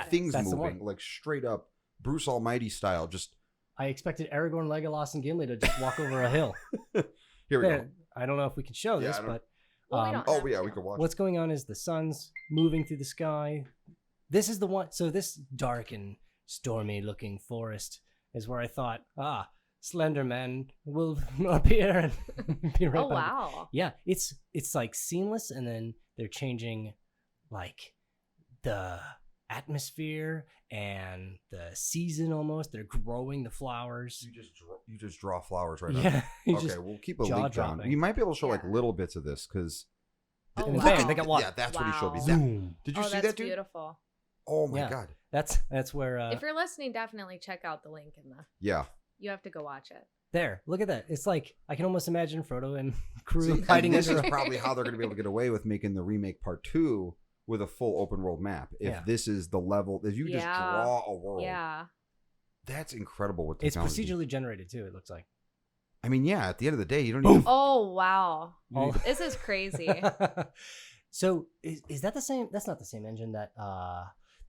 things moving, like straight up Bruce Almighty style. Just I expected Aragorn, Legolas, and Gimli to just walk over a hill. Here we go. I don't know if we can show this, but Well, we we could watch. what's going on is the sun's moving through the sky. This is the one. So this dark and stormy looking forest is where I thought, Slender Man will appear and be right Oh, by me. wow. Yeah, it's like seamless, and then they're changing like the atmosphere and the season almost. They're growing the flowers. You just draw flowers right Yeah. now. Okay, we'll keep a link down. jaw-dropping. We might be able to show like little bits of this because. Oh, And wow. bam, they got water. Yeah, that's what he showed me. Wow. Zoom. Did you see that's that, dude? beautiful. Oh my Yeah. god. That's where If you're listening, definitely check out the link in the. Yeah. You have to go watch it. there. Look at that. It's like I can almost imagine Frodo and crew See, hiding and this under is probably how they're going to be able to get away with making the remake part 2 with a full open world map. If this is the level, if you just draw a world, Yeah. that's incredible. With It's technology. procedurally generated too. It looks like. I mean, yeah. At the end of the day, you don't even. Oh, wow. Oh. This is crazy. So is that the same? That's not the same engine that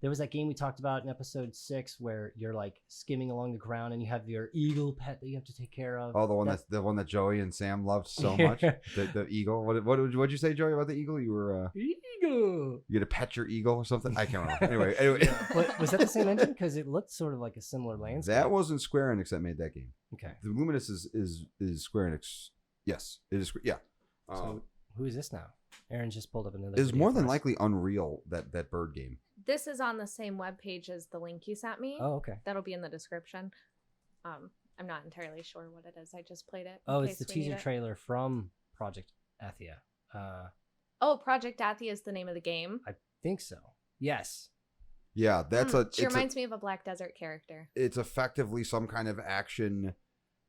there was that game we talked about in episode 6 where you're like skimming along the ground and you have your eagle pet that you have to take care of. Oh, the one that Joey and Sam loved so much. The eagle. What'd you say, Joey, about the eagle? You were eagle. you gonna pet your eagle or something? I can't remember. Anyway. But was that the same engine? Because it looked sort of like a similar landscape. That wasn't Square Enix that made that game. Okay. The Luminous is Square Enix. Yes, it is. Yeah. So who is this now? Aaron just pulled up another. It's video more for than us. likely Unreal, that bird game. This is on the same webpage as the link you sent me. Oh, okay. That'll be in the description. I'm not entirely sure what it is. I just played it. Oh, in it's the case we need teaser it. trailer from Project Athia. Oh, Project Athia is the name of the game. I think so. Yes. Yeah, that's She reminds me of a Black Desert character. It's effectively some kind of action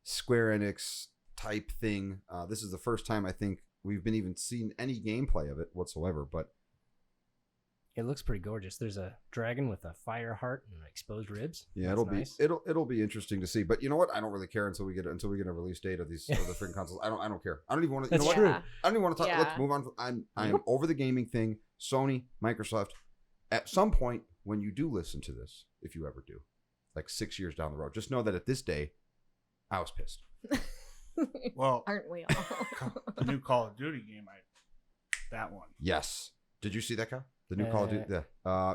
Square Enix type thing. This is the first time I think we've been even seen any gameplay of it whatsoever, but It looks pretty gorgeous. There's a dragon with a fire heart and exposed ribs. yeah, That's it'll be interesting to see. But you know what? I don't really care until we get a release date of these of the freaking consoles. I don't care. I don't even want to. That's you know true. what? I don't even want to talk. Yeah. Let's move on. I'm over the gaming thing. Sony, Microsoft. At some point, when you do listen to this, if you ever do, like 6 years down the road, just know that at this day, I was pissed. Well, Aren't we all? the new Call of Duty game, that one. Yes. Did you see that, Kyle? The new Call of Duty.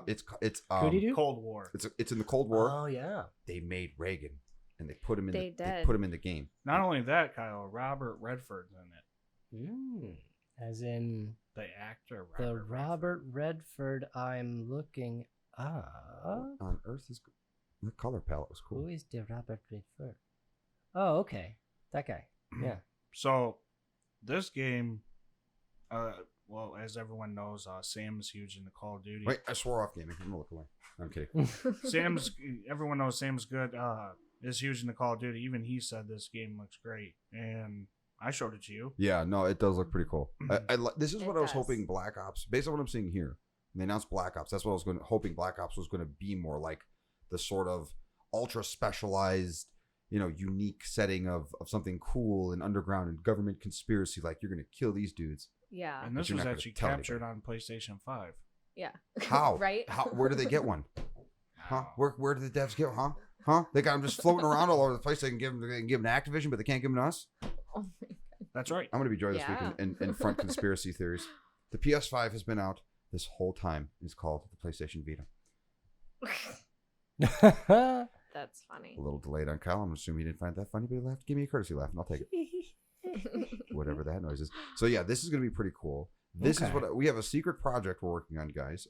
It's Could you do? Cold War. It's in the Cold War. Oh yeah. They made Reagan, and they put him in. They They did. put him in the game. Not only that, Kyle, Robert Redford's in it. As in The actor the Robert. Robert Redford I'm looking up. On Earth is the color palette was cool. Who is the Robert Redford? Oh, okay. That guy. Yeah. So, this game, well, as everyone knows, Sam is huge into Call of Duty. Wait, I swore off gaming. I'm gonna look away. I'm kidding. Everyone knows Sam's good. Is huge into Call of Duty. Even he said this game looks great, and I showed it to you. Yeah, no, it does look pretty cool. This is It what I was does. hoping Black Ops, based on what I'm seeing here, when they announced Black Ops, that's what I was hoping Black Ops was going to be more like the sort of ultra specialized, unique setting of something cool and underground and government conspiracy. Like, you're going to kill these dudes. Yeah. And But this you're was not gonna actually tell captured anybody. on PlayStation 5. Yeah. How? Right? Where do they get one? Huh? Wow. Where do the devs get? Huh? They got them just floating around all over the place. They can give them to Activision, but they can't give them to us. Oh my That's right. I'm going to be Joy this Yeah. week and front conspiracy theories. The PS5 has been out this whole time. It's called the PlayStation Vita. That's funny. A little delayed on Kyle. I'm assuming he didn't find that funny, but he'll have to give me a courtesy laugh, and I'll take it. Whatever that noise is. So yeah, this is going to be pretty cool. This is Okay. what we have, a secret project we're working on, guys.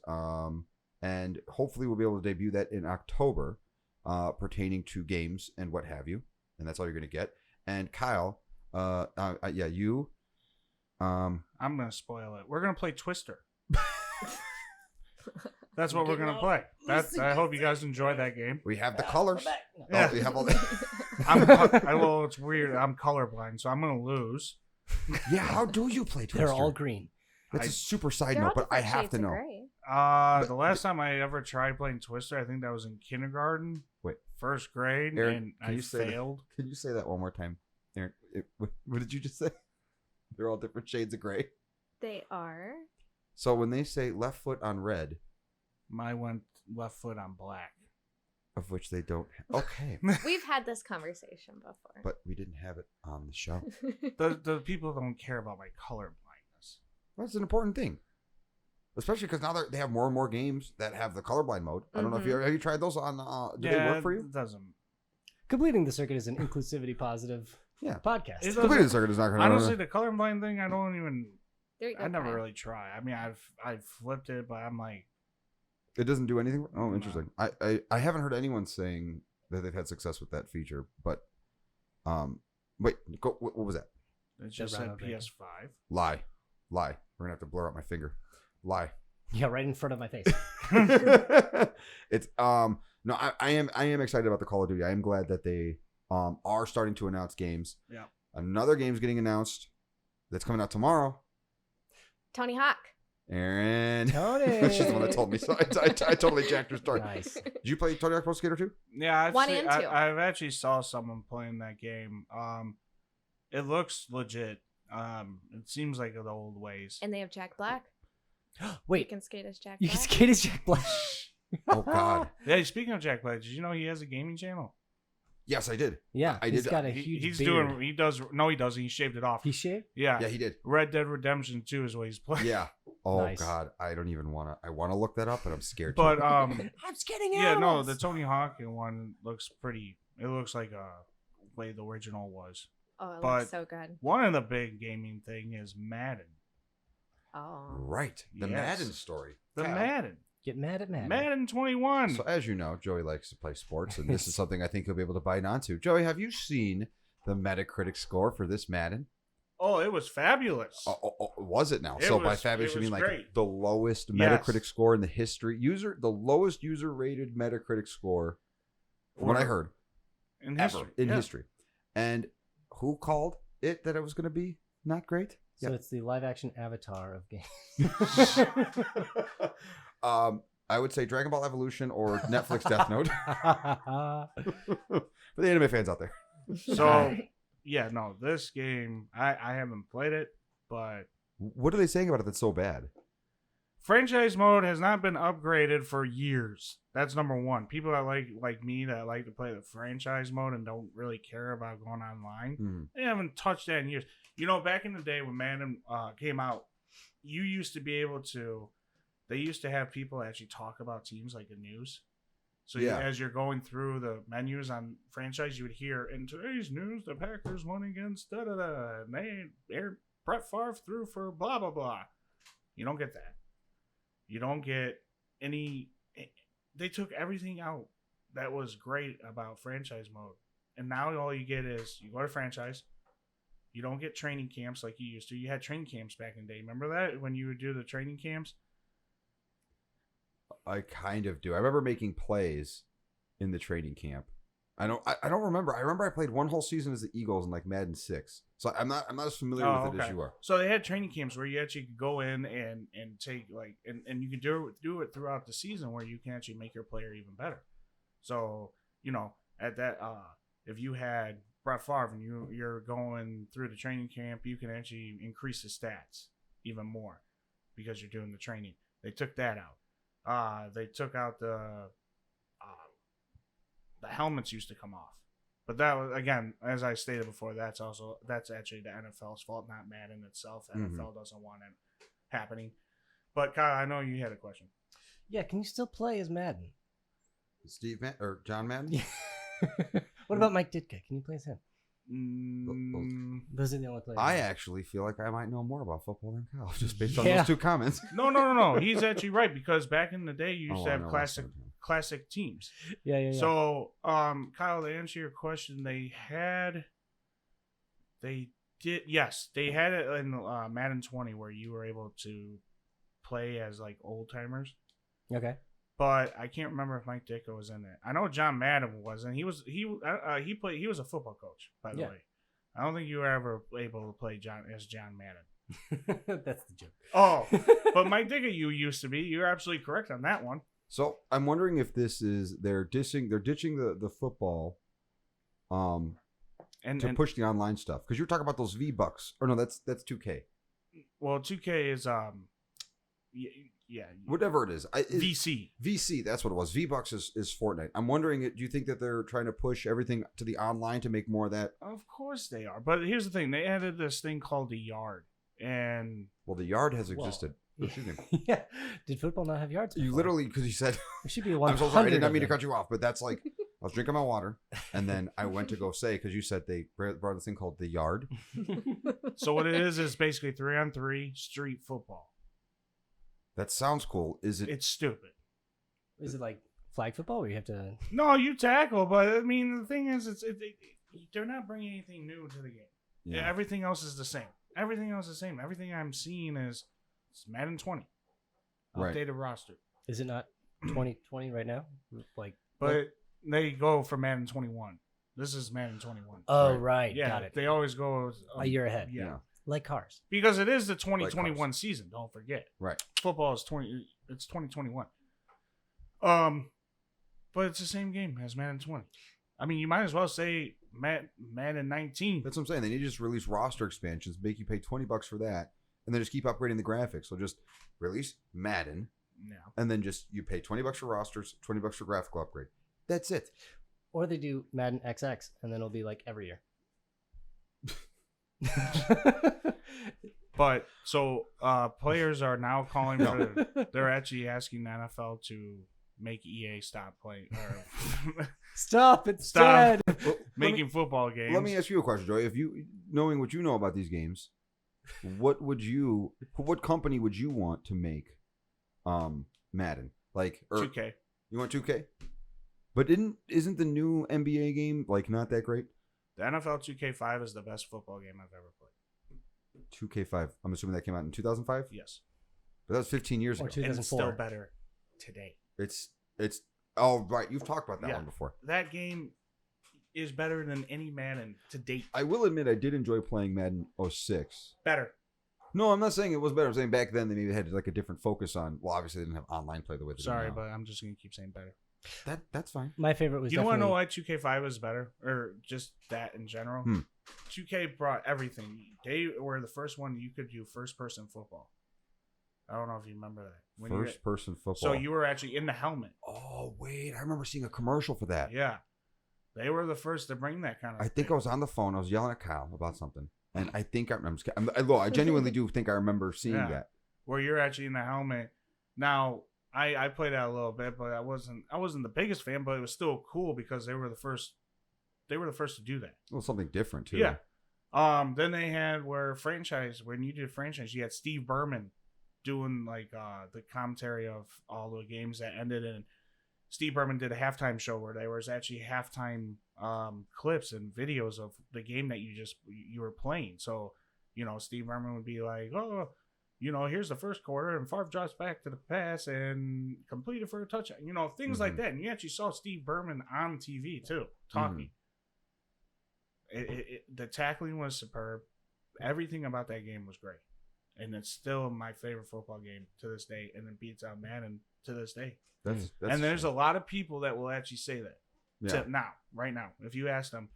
And hopefully we'll be able to debut that in October, pertaining to games and what have you. And that's all you're going to get. And Kyle, you. I'm going to spoil it. We're going to play Twister. That's what we're going to play. I hope you guys enjoy that game. We have the colors. Yeah. Oh, we have all the. Well, it's weird. I'm colorblind, so I'm going to lose. Yeah, how do you play Twister? They're all green. That's a super side They're all note, but I different have shades to of know. gray. The last time I ever tried playing Twister, I think that was in kindergarten. Wait. First grade, Aaron, and can I you say that? failed. Can you say that one more time, Aaron? What did you just say? They're all different shades of gray. They are. So when they say left foot on red, My went left foot on black. of which they don't. Okay, We've had this conversation before. but we didn't have it on the show. The people don't care about my color blindness. That's an important thing, especially because now they have more and more games that have the colorblind mode. I don't know if you have you tried those on. Do they work for you? It doesn't. Completing the Circuit is an inclusivity positive Yeah. podcast. It Completing the circuit is not going to. Honestly, the colorblind thing, I don't even. There you go, I never Kyle. really try. I mean, I've flipped it, but I'm like, It doesn't do anything. Oh, No. interesting. I haven't heard anyone saying that they've had success with that feature, but wait, go. What was that? it just round said up rating. Lie. PS5. We're gonna have to blur out my finger. Lie. Yeah, right in front of my face. It's no, I am excited about the Call of Duty. I am glad that they are starting to announce games. Yeah. Another game's getting announced that's coming out tomorrow. Tony Hawk. Aaron. Tony. She's the one that told me, so I totally jacked her story. Nice. Did you play Tony Hawk Pro Skater 2? Yeah, One and two. I've actually saw someone playing that game. It looks legit. It seems like the old ways. And they have Jack Black. You Wait, can skate as Jack you Black. can skate as Jack Black. Oh God. Yeah, speaking of Jack Black, did you know he has a gaming channel? Yes, I did. Yeah, I he's did- got a He- huge he's beard. doing. He does. No, he doesn't. He shaved it off. He shaved? Yeah. Yeah, he did. Red Dead Redemption 2 is what he's playing. Yeah. Oh Nice. God, I don't even want to. I want to look that up, but I'm scared. But to. I'm skating yeah, no, animals. the Tony Hawk one looks pretty. It looks like way the original was. Oh, it but- looks so good. One of the big gaming thing is Madden. Oh. Right, the Yes. Madden story. The Kyle. Madden. Get mad at Madden. Madden 21. So as you know, Joey likes to play sports, and this is something I think he'll be able to bite onto. Joey, have you seen the Metacritic score for this Madden? Oh, it was fabulous. Was it now? It So by was- fabulous, it you mean was like great. the lowest Yes. Metacritic score in the history? The lowest user rated Metacritic score, from what I heard, in ever history. in Yeah. history. And who called it that it was going to be not great? So Yeah. it's the live action avatar of games. I would say Dragon Ball Evolution or Netflix Death Note for the anime fans out there. So, yeah, no, this game, I haven't played it, but What are they saying about it that's so bad? franchise mode has not been upgraded for years. That's number one. People that like me that like to play the franchise mode and don't really care about going online, Hmm. they haven't touched that in years. You know, back in the day when Madden came out, you used to be able to. They used to have people actually talk about teams like the news. So Yeah. as you're going through the menus on franchise, you would hear, in today's news, the Packers won against da-da-da, and Brett Favre threw for blah, blah, blah. You don't get that. You don't get any... They took everything out that was great about franchise mode. And now all you get is, you go to franchise, you don't get training camps like you used to. You had training camps back in the day. Remember that? When you would do the training camps? I kind of do. I remember making plays in the training camp. I don't remember. I remember I played one whole season as the Eagles in like Madden 6. So I'm not as familiar with it as you are. So they had training camps where you actually could go in and take like and you could do it throughout the season where you can actually make your player even better. So, at that if you had Brett Favre and you're going through the training camp, you can actually increase the stats even more because you're doing the training. They took that out. They took out the helmets used to come off. But that was, again, as I stated before, that's actually the NFL's fault, not Madden itself. The NFL doesn't want it happening. But Kyle, I know you had a question. Yeah, can you still play as Madden? Or John Madden? What about Mike Ditka? Can you play as him? Those are the only players. I actually feel like I might know more about football than Kyle, just based on those two comments. No. He's actually right, because back in the day, you used to have classic teams. Yeah. So, Kyle, to answer your question, they had it in Madden 20 where you were able to play as like old timers. Okay. But I can't remember if Mike Ditka was in it. I know John Madden was, and he was a football coach, by the way. I don't think you were ever able to play John Madden. That's the joke. Oh, but Mike Ditka, you used to be. You're absolutely correct on that one. So I'm wondering if this is they're ditching the football, to push the online stuff, because you're talking about those V-Bucks, or no, that's 2K. Well, 2K is yeah, whatever it is. VC, that's what it was. V-Bucks is Fortnite. I'm wondering, do you think that they're trying to push everything to the online to make more of that? Of course they are, but here's the thing: they added this thing called the Yard, and the Yard has existed. Yeah. Did football not have yards before? You literally, because you said, there should be 100. I'm so sorry, I did not mean to cut you off, but that's like, I was drinking my water, and then I went to go say, because you said they brought this thing called the Yard. So what it is basically 3-on-3 street football. That sounds cool. Is it? It's stupid. Is it like flag football where you have to? No, you tackle, but I mean the thing is, they're not bringing anything new to the game. Yeah. Everything else is the same. Everything I'm seeing is it's Madden 20, updated roster. Is it not 2020 right now? But they go for Madden 21. This is Madden 21. Oh, right. Yeah, got it. They always go a year ahead. Yeah. Like cars. Because it is the 2021 season, don't forget. Right. Football is 2021. But it's the same game as Madden 20. I mean, you might as well say Madden 19. That's what I'm saying. They need to just release roster expansions, make you pay $20 for that, and then just keep upgrading the graphics. So just release Madden, and then just you pay $20 for rosters, $20 for graphical upgrade. That's it. Or they do Madden XX, and then it'll be like every year. But so players are now calling for they're actually asking the NFL to make EA stop playing or stop dead. Making football games. Let me ask you a question, Joey. If you, knowing what you know about these games, what company would you want to make Madden? Like 2K. You want 2K? But isn't the new NBA game like not that great? The NFL 2K5 is the best football game I've ever played. 2K5. I'm assuming that came out in 2005? Yes. But that was 15 years ago. 2004. And it's still better today. It's oh right, you've talked about that one before. That game is better than any Madden to date. I will admit I did enjoy playing Madden 06. Better. No, I'm not saying it was better. I'm saying back then they maybe had like a different focus on. Well, obviously they didn't have online play the way they do now. But I'm just gonna keep saying better. That's fine. My favorite was. You want to know why 2K5 is better, or just that in general? 2K brought everything. They were the first one you could do first-person football. I don't know if you remember that. First-person football. So you were actually in the helmet. Oh wait, I remember seeing a commercial for that. Yeah, they were the first to bring that kind of. I think I was on the phone. I was yelling at Kyle about something, and I think I genuinely do think I remember seeing that. Where you're actually in the helmet. Now, I played that a little bit, but I wasn't the biggest fan, but it was still cool because they were the first. They were the first to do that. Well, something different too. Yeah. Then they had when you did franchise, you had Steve Berman doing like the commentary of all the games that ended, and Steve Berman did a halftime show where there was actually halftime clips and videos of the game that you were playing. So, Steve Berman would be like, "Oh, here's the first quarter, and Favre drops back to the pass and completed for a touchdown. Things like that. And you actually saw Steve Berman on TV too, talking. The tackling was superb. Everything about that game was great. And it's still my favorite football game to this day, and it beats out Madden to this day. That's and there's a lot of people that will actually say that right now. If you ask them,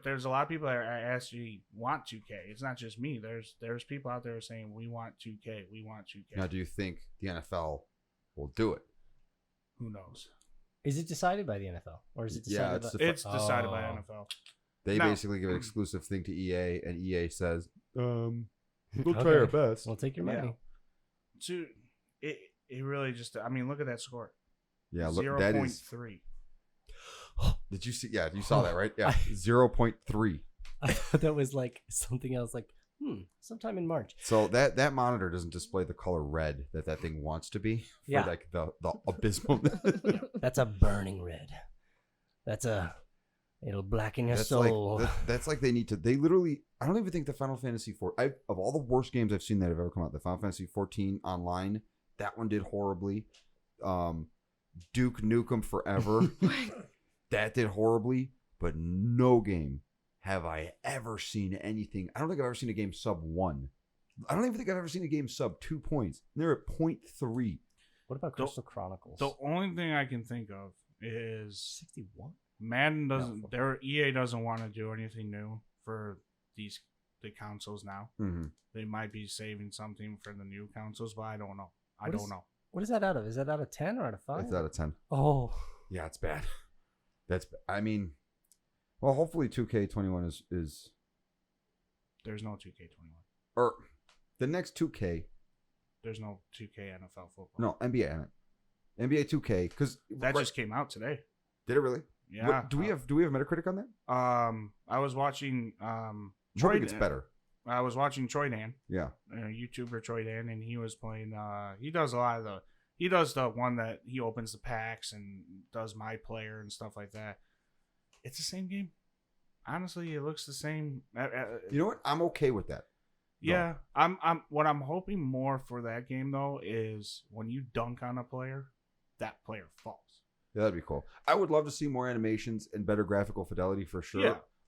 there's a lot of people that actually want 2K. It's not just me. There's people out there saying we want 2K. We want 2K. Now, do you think the NFL will do it? Who knows? Is it decided by the NFL, or is it decided? It's decided by NFL. They basically give an exclusive thing to EA, and EA says, we'll try our best. We'll take your money. So it really just, look at that score. Yeah, look, that is 0.3. Did you see? Yeah, you saw that, right? Yeah, 0.3. I thought that was like something else, like sometime in March. So that monitor doesn't display the color red that thing wants to be for like the abysmal. That's a burning red. It'll blacken your soul. That's like they need to. They literally. I don't even think the Final Fantasy 4. Of all the worst games I've seen that have ever come out, the Final Fantasy 14 online, that one did horribly. Duke Nukem Forever, that did horribly. But no game have I ever seen anything. I don't think I've ever seen a game sub 1. I don't even think I've ever seen a game sub 2 points. They're at 0.3. What about Crystal Chronicles? The only thing I can think of is 61. Madden doesn't. EA doesn't want to do anything new for the consoles now. Mm-hmm. They might be saving something for the new consoles, but I don't know. I don't know. What is that out of? Is that out of 10 or out of 5? It's out of 10. Oh, yeah, it's bad. Well, hopefully 2K21 is. There's no 2K21. Or the next 2K. There's no 2K NFL football. No, NBA. I meant NBA 2K because that just came out today. Did it really? Yeah. Do we have Metacritic on that? I was watching Troy gets better. I was watching Troy Dan. Yeah. YouTuber Troy Dan, and he was playing. He does the one that he opens the packs and does my player and stuff like that. It's the same game. Honestly, it looks the same. You know what? I'm okay with that. Yeah, I'm. What I'm hoping more for that game though is when you dunk on a player, that player falls. Yeah, that'd be cool. I would love to see more animations and better graphical fidelity for sure.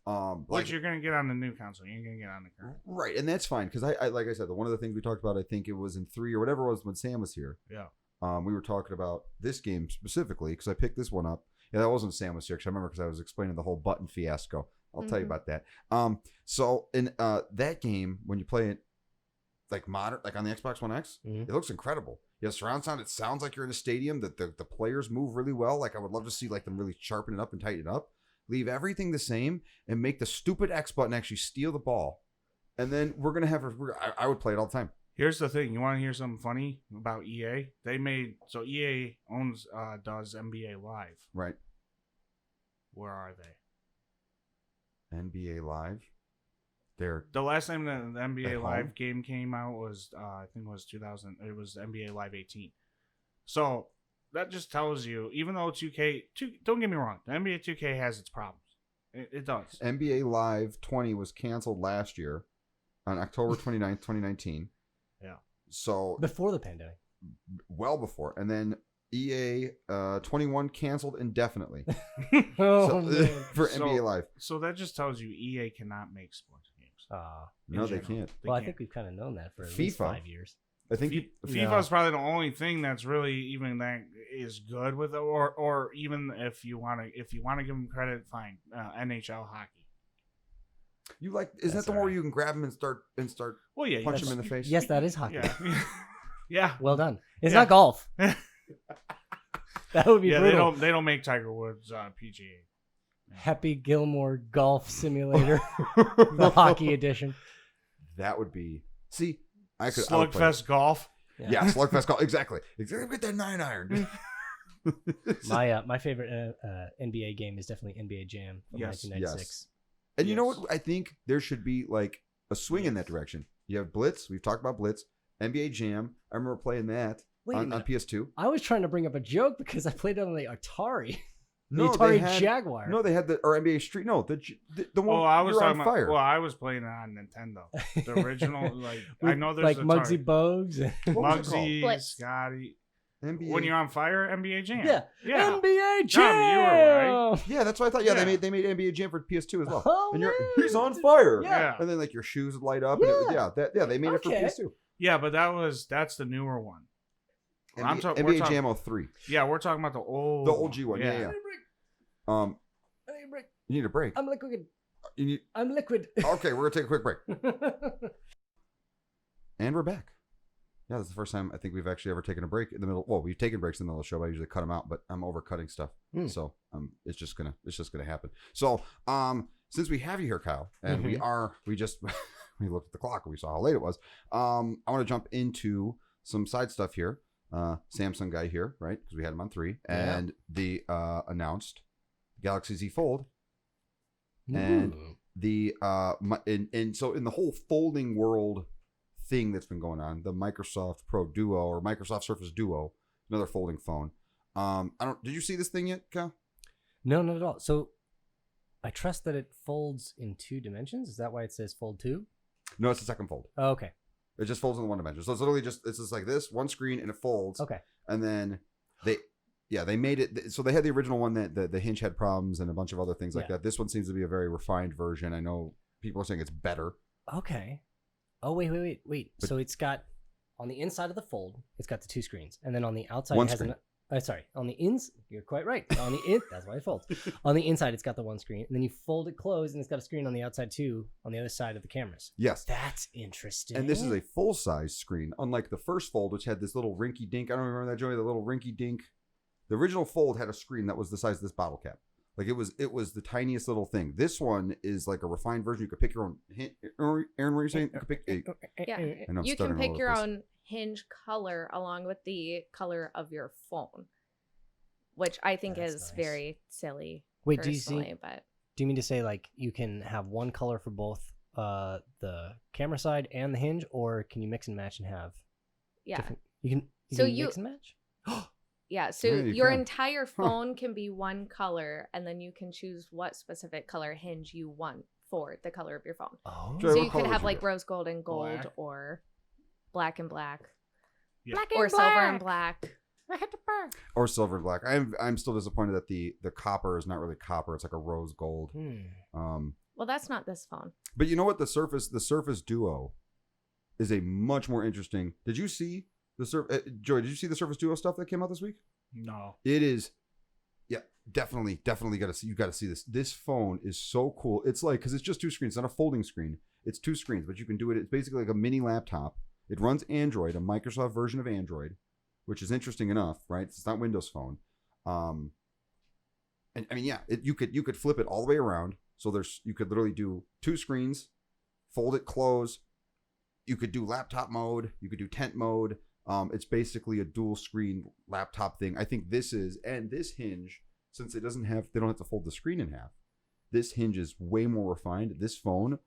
Yeah. Which you're gonna get on the new console. You ain't gonna get on the current. Right, and that's fine because I like I said, one of the things we talked about, I think it was in 3 or whatever it was when Sam was here. Yeah. We were talking about this game specifically because I picked this one up. Yeah, that wasn't Sam was here because I remember because I was explaining the whole button fiasco. I'll tell you about that. So in that game, when you play it like modern, like on the Xbox One X, it looks incredible. You have surround sound. It sounds like you're in a stadium. That the players move really well. Like I would love to see like them really sharpen it up and tighten it up. Leave everything the same and make the stupid X button actually steal the ball. And then we're gonna have. I would play it all the time. Here's the thing. You want to hear something funny about EA? EA does NBA Live. Right. Where are they? NBA Live. The last time the NBA Live game came out was I think it was 2000. It was NBA Live 18. So that just tells you, even though 2K, don't get me wrong, the NBA 2K has its problems. It does. NBA Live 20 was canceled last year on October 29th, 2019. Yeah. So before the pandemic. Well before, and then EA 21 canceled indefinitely. For NBA Live. So that just tells you EA cannot make sports games. No, they can't. I think we've kind of known that for at least 5 years. I think FIFA is probably the only thing that's really even that is good with it, or even if you want to give them credit, fine. NHL hockey. Is that the one where you can grab them and start punch them in the face? Yes, that is hockey. Yeah. Yeah. Well done. It's not golf. That would be brutal. They don't make Tiger Woods PGA. Happy Gilmore Golf Simulator, the hockey edition. That would be. See, I could Slugfest Golf. Yeah, Slugfest Golf. Exactly. Get that 9-iron. My favorite NBA game is definitely NBA Jam from 1996. Yes. And you know what? I think there should be like a swing in that direction. You have Blitz. We've talked about Blitz. NBA Jam. I remember playing that on PS2. I was trying to bring up a joke because I played it on the Atari. The No, Atari they had, Jaguar. No, they had or NBA Street. No, the one. Oh, I was You're talking on about. fire. Well, I was playing it on Nintendo. The original, like I know there's like a Muggsy Bogues. What was it called? Muggsy, Blitz. Scotty. NBA. When you're on fire, NBA Jam. Yeah. Yeah. NBA Tommy, you were Jam. Yeah, that's what I thought. Yeah, Yeah. they made NBA Jam for PS2 as well. Oh, and man. he's on fire. Yeah. And then like your shoes would light up. Yeah. And they made it for Okay. PS2. Yeah, but that's the newer one. We're NBA talking- Jam 03. Yeah, we're talking about the old OG one. Yeah. I need a break. You need a break. I'm liquid. You need, I'm liquid. okay, we're gonna take a quick break. And we're back. Yeah, that's the first time I think we've actually ever taken a break in the middle. Well, we've taken breaks in the middle of the show. But I usually cut them out, but I'm overcutting stuff, so it's just gonna happen. So, since we have you here, Kyle, and we looked at the clock and we saw how late it was. I want to jump into some side stuff here. Samsung guy here, right? Because we had him on 3, and the announced Galaxy Z Fold, and the and so in the whole folding world thing that's been going on, the Microsoft Pro Duo or Microsoft Surface Duo, another folding phone. Did you see this thing yet, Cal? No, not at all. So I trust that it folds in 2 dimensions. Is that why it says fold 2? No, it's the second fold. Oh, okay. It just folds in 1 dimension. So it's literally just like this, one screen, and it folds. Okay. And then they made it. So they had the original one that the hinge had problems and a bunch of other things like that. This one seems to be a very refined version. I know people are saying it's better. Okay. Oh, wait. But- So it's got, on the inside of the fold, it's got the 2 screens. And then on the outside, One it has screen. on the you're quite right. That's why it folds. On the inside, it's got the 1 screen. And then you fold it closed, and it's got a screen on the outside, too, on the other side of the cameras. Yes. That's interesting. And this is a full-size screen, unlike the first fold, which had this little rinky-dink. I don't remember that, Joey, the little rinky-dink. The original fold had a screen that was the size of this bottle cap. Like it was the tiniest little thing. This one is like a refined version. You could pick your own. Aaron, what were you saying? You could pick. Yeah. I know I'm You can stuttering all pick over your the place. own hinge color along with the color of your phone, which I think That's is nice. very silly. Wait, personally, but do you mean to say like you can have one color for both the camera side and the hinge, or can you mix and match and have yeah. different? You can So can you- mix and match. Yeah, so Yeah, you your can. entire phone can be one color, and then you can choose what specific color hinge you want for the color of your phone. Oh, Joey, So what you color could would have you like get? rose gold and gold, Black. or black and black, Yeah. or silver and black. Or silver and black. I'm still disappointed that the copper is not really copper. It's like a rose gold. Well, that's not this phone. But you know what? The Surface Duo is a much more interesting. Did you see the Joey? Did you see the Surface Duo stuff that came out this week? No. It is, yeah, definitely gotta see. You gotta see this. This phone is so cool. It's like, because it's just 2 screens. It's not a folding screen. It's 2 screens, but you can do it. It's basically like a mini laptop. It runs Android, a Microsoft version of Android, which is interesting enough, right? It's not Windows Phone. And I mean, yeah, you could flip it all the way around. So you could literally do 2 screens, fold it, close. You could do laptop mode. You could do tent mode. It's basically a dual screen laptop thing. I think this hinge, since they don't have to fold the screen in half. This hinge is way more refined. This phone,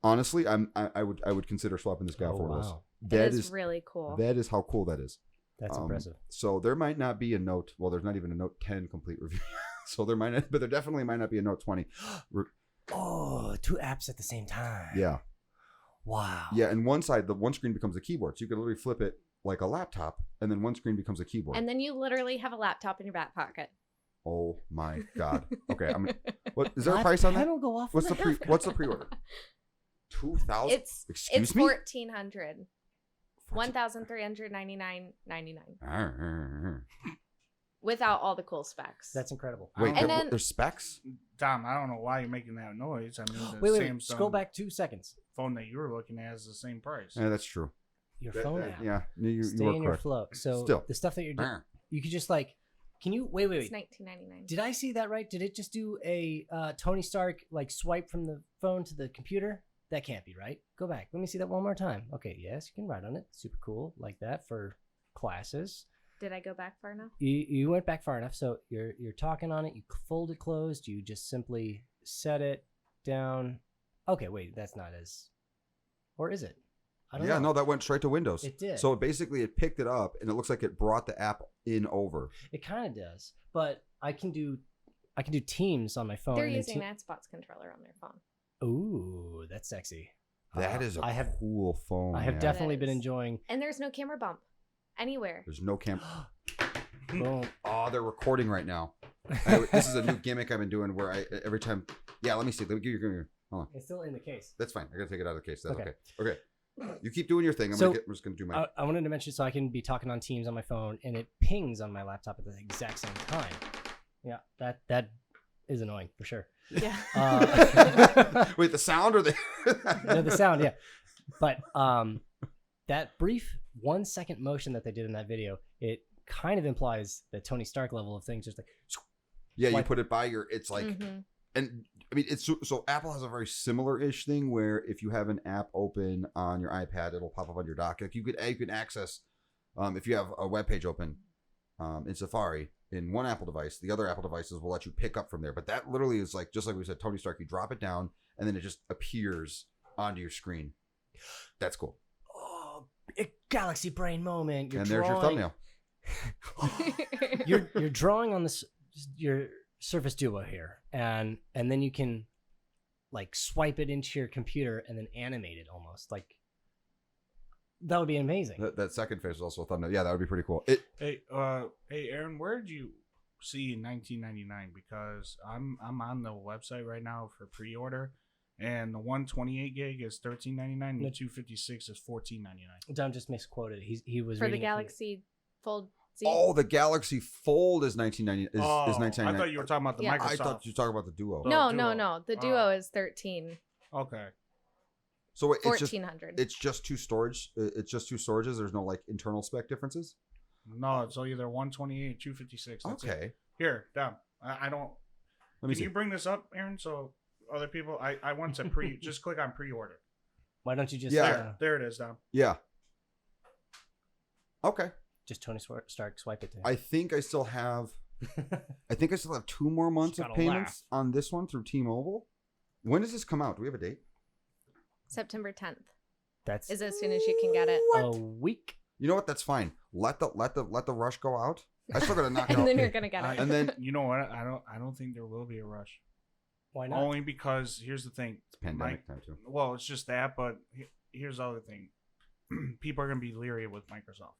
honestly, I would consider swapping this guy out for this. It is really cool. That is how cool that is. That's impressive. So there might not be a Note. Well, there's not even a Note 10 complete review. So there might not, but there definitely might not be a Note 20. Oh, 2 apps at the same time. Yeah. Wow. Yeah, and one side, the one screen becomes a keyboard. So you can literally flip it like a laptop, and then one screen becomes a keyboard. And then you literally have a laptop in your back pocket. Oh my God. Okay, what is there a My price on that? pen will go off What's in the a half. what's the pre-order? 2,000. Excuse it's me. 1,400. 1,399.99 without all the cool specs. That's incredible. Wait, And then- there's specs? Tom, I don't know why you're making that noise. I mean, the Wait. Samsung Scroll back 2 seconds. phone that you were looking at is the same price. Yeah, that's true. Your phone app. Yeah, you Stay were in your correct. flow. So Still. the stuff that you're doing, you could just like, can you wait? It's $19.99. Did I see that right? Did it just do a Tony Stark like swipe from the phone to the computer? That can't be right. Go back. Let me see that one more time. Okay, yes, you can write on it. Super cool, like that for classes. Did I go back far enough? You went back far enough. So you're talking on it. You fold it closed. You just simply set it down. Okay, wait, that's not as, or is it? I don't Yeah, know. no, that went straight to Windows. It did. So basically, it picked it up, and it looks like it brought the app in over. It kind of does, but I can do Teams on my phone. They're and then using an Xbox controller on their phone. Ooh, that's sexy. That is a cool phone. I have man. definitely It been is. enjoying. And there's no camera bump anywhere. There's no camera. Boom. Oh, they're recording right now. This is a new gimmick I've been doing where I every time. Yeah, let me see. Let me give you. Hold on. It's still in the case. That's fine. I gotta take it out of the case. That's Okay. okay. You keep doing your thing. I'm just gonna do my. I wanted to mention so I can be talking on Teams on my phone and it pings on my laptop at the exact same time. Yeah, that is annoying for sure. Yeah. Wait, the sound or the? No, the sound, yeah. But that brief 1 second motion that they did in that video, it kind of implies the Tony Stark level of things, just like. Yeah, you Like- put it by your. It's like, and I mean, it's so Apple has a very similar-ish thing where if you have an app open on your iPad, it'll pop up on your dock. Like you can access, if you have a web page open, in Safari in one Apple device, the other Apple devices will let you pick up from there. But that literally is like just like we said, Tony Stark. You drop it down and then it just appears onto your screen. That's cool. Oh, a galaxy brain moment. And there's your thumbnail. You're drawing on this your Surface Duo here, and then you can like swipe it into your computer and then animate it almost like that would be amazing. That second face is also a thumbnail. Yeah, that would be pretty cool. Hey, Aaron, where did you see 1999? Because I'm on the website right now for pre-order, and the 128 gig is $13.99, and the 256 is $14.99. Don just misquoted. He was For the reading it Galaxy Fold Z. Oh, the Galaxy Fold is $19.99. Is $19.99. I thought you were talking about the Yeah. Microsoft. I thought you were talking about the Duo. No, Duo. the Duo is 13. Okay. So it's just 1400. it's just two storage. It's just two storages. There's no like internal spec differences. No, it's either 128 256. That's Okay. It. Here, down. I don't. Let me Can see. you bring this up, Aaron? So other people, I want to just click on pre-order. Why don't you just Yeah. There it is, down. Yeah. Okay. just Tony Stark swipe it to him? I think I still have. I think I still have 2 more months Just of gotta payments on this one through T-Mobile. When does this come out? Do we have a date? September 10th That's is as soon as you can get it. a week. You know what? That's fine. Let the rush go out. I still gotta knock it And out. then you're going to get it. And then You know what? I don't think there will be a rush. Why not? Only because here's the thing. it's pandemic time too. Well, it's just that, but here's the other thing. People are going to be leery with Microsoft.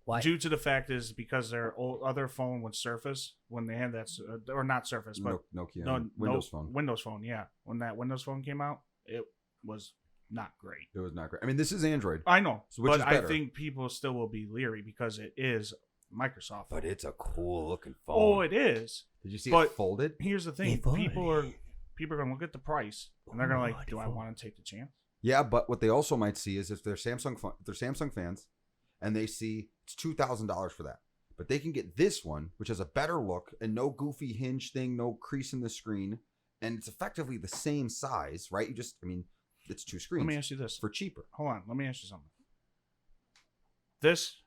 Why? Due to the fact is because their other phone with Surface, when they had that, or not Surface, but Nokia, Windows Phone. Windows Phone, yeah. When that Windows Phone came out, it was not great. It was not great. I mean, this is Android, I know, So which but is I better? think people still will be leery because it is Microsoft. but it's a cool looking phone. Oh, it is. Did you see but- it folded? Here's the thing: Hey, boy. people are going to look at the price and they're going to Oh, like, do I phone. want to take the chance? Yeah, but what they also might see is if they're Samsung fans, and they see it's $2,000 for that, but they can get this one, which has a better look and no goofy hinge thing, no crease in the screen, and it's effectively the same size, right? It's 2 screens. Let me ask you this: for cheaper. Hold on, let me ask you something. This,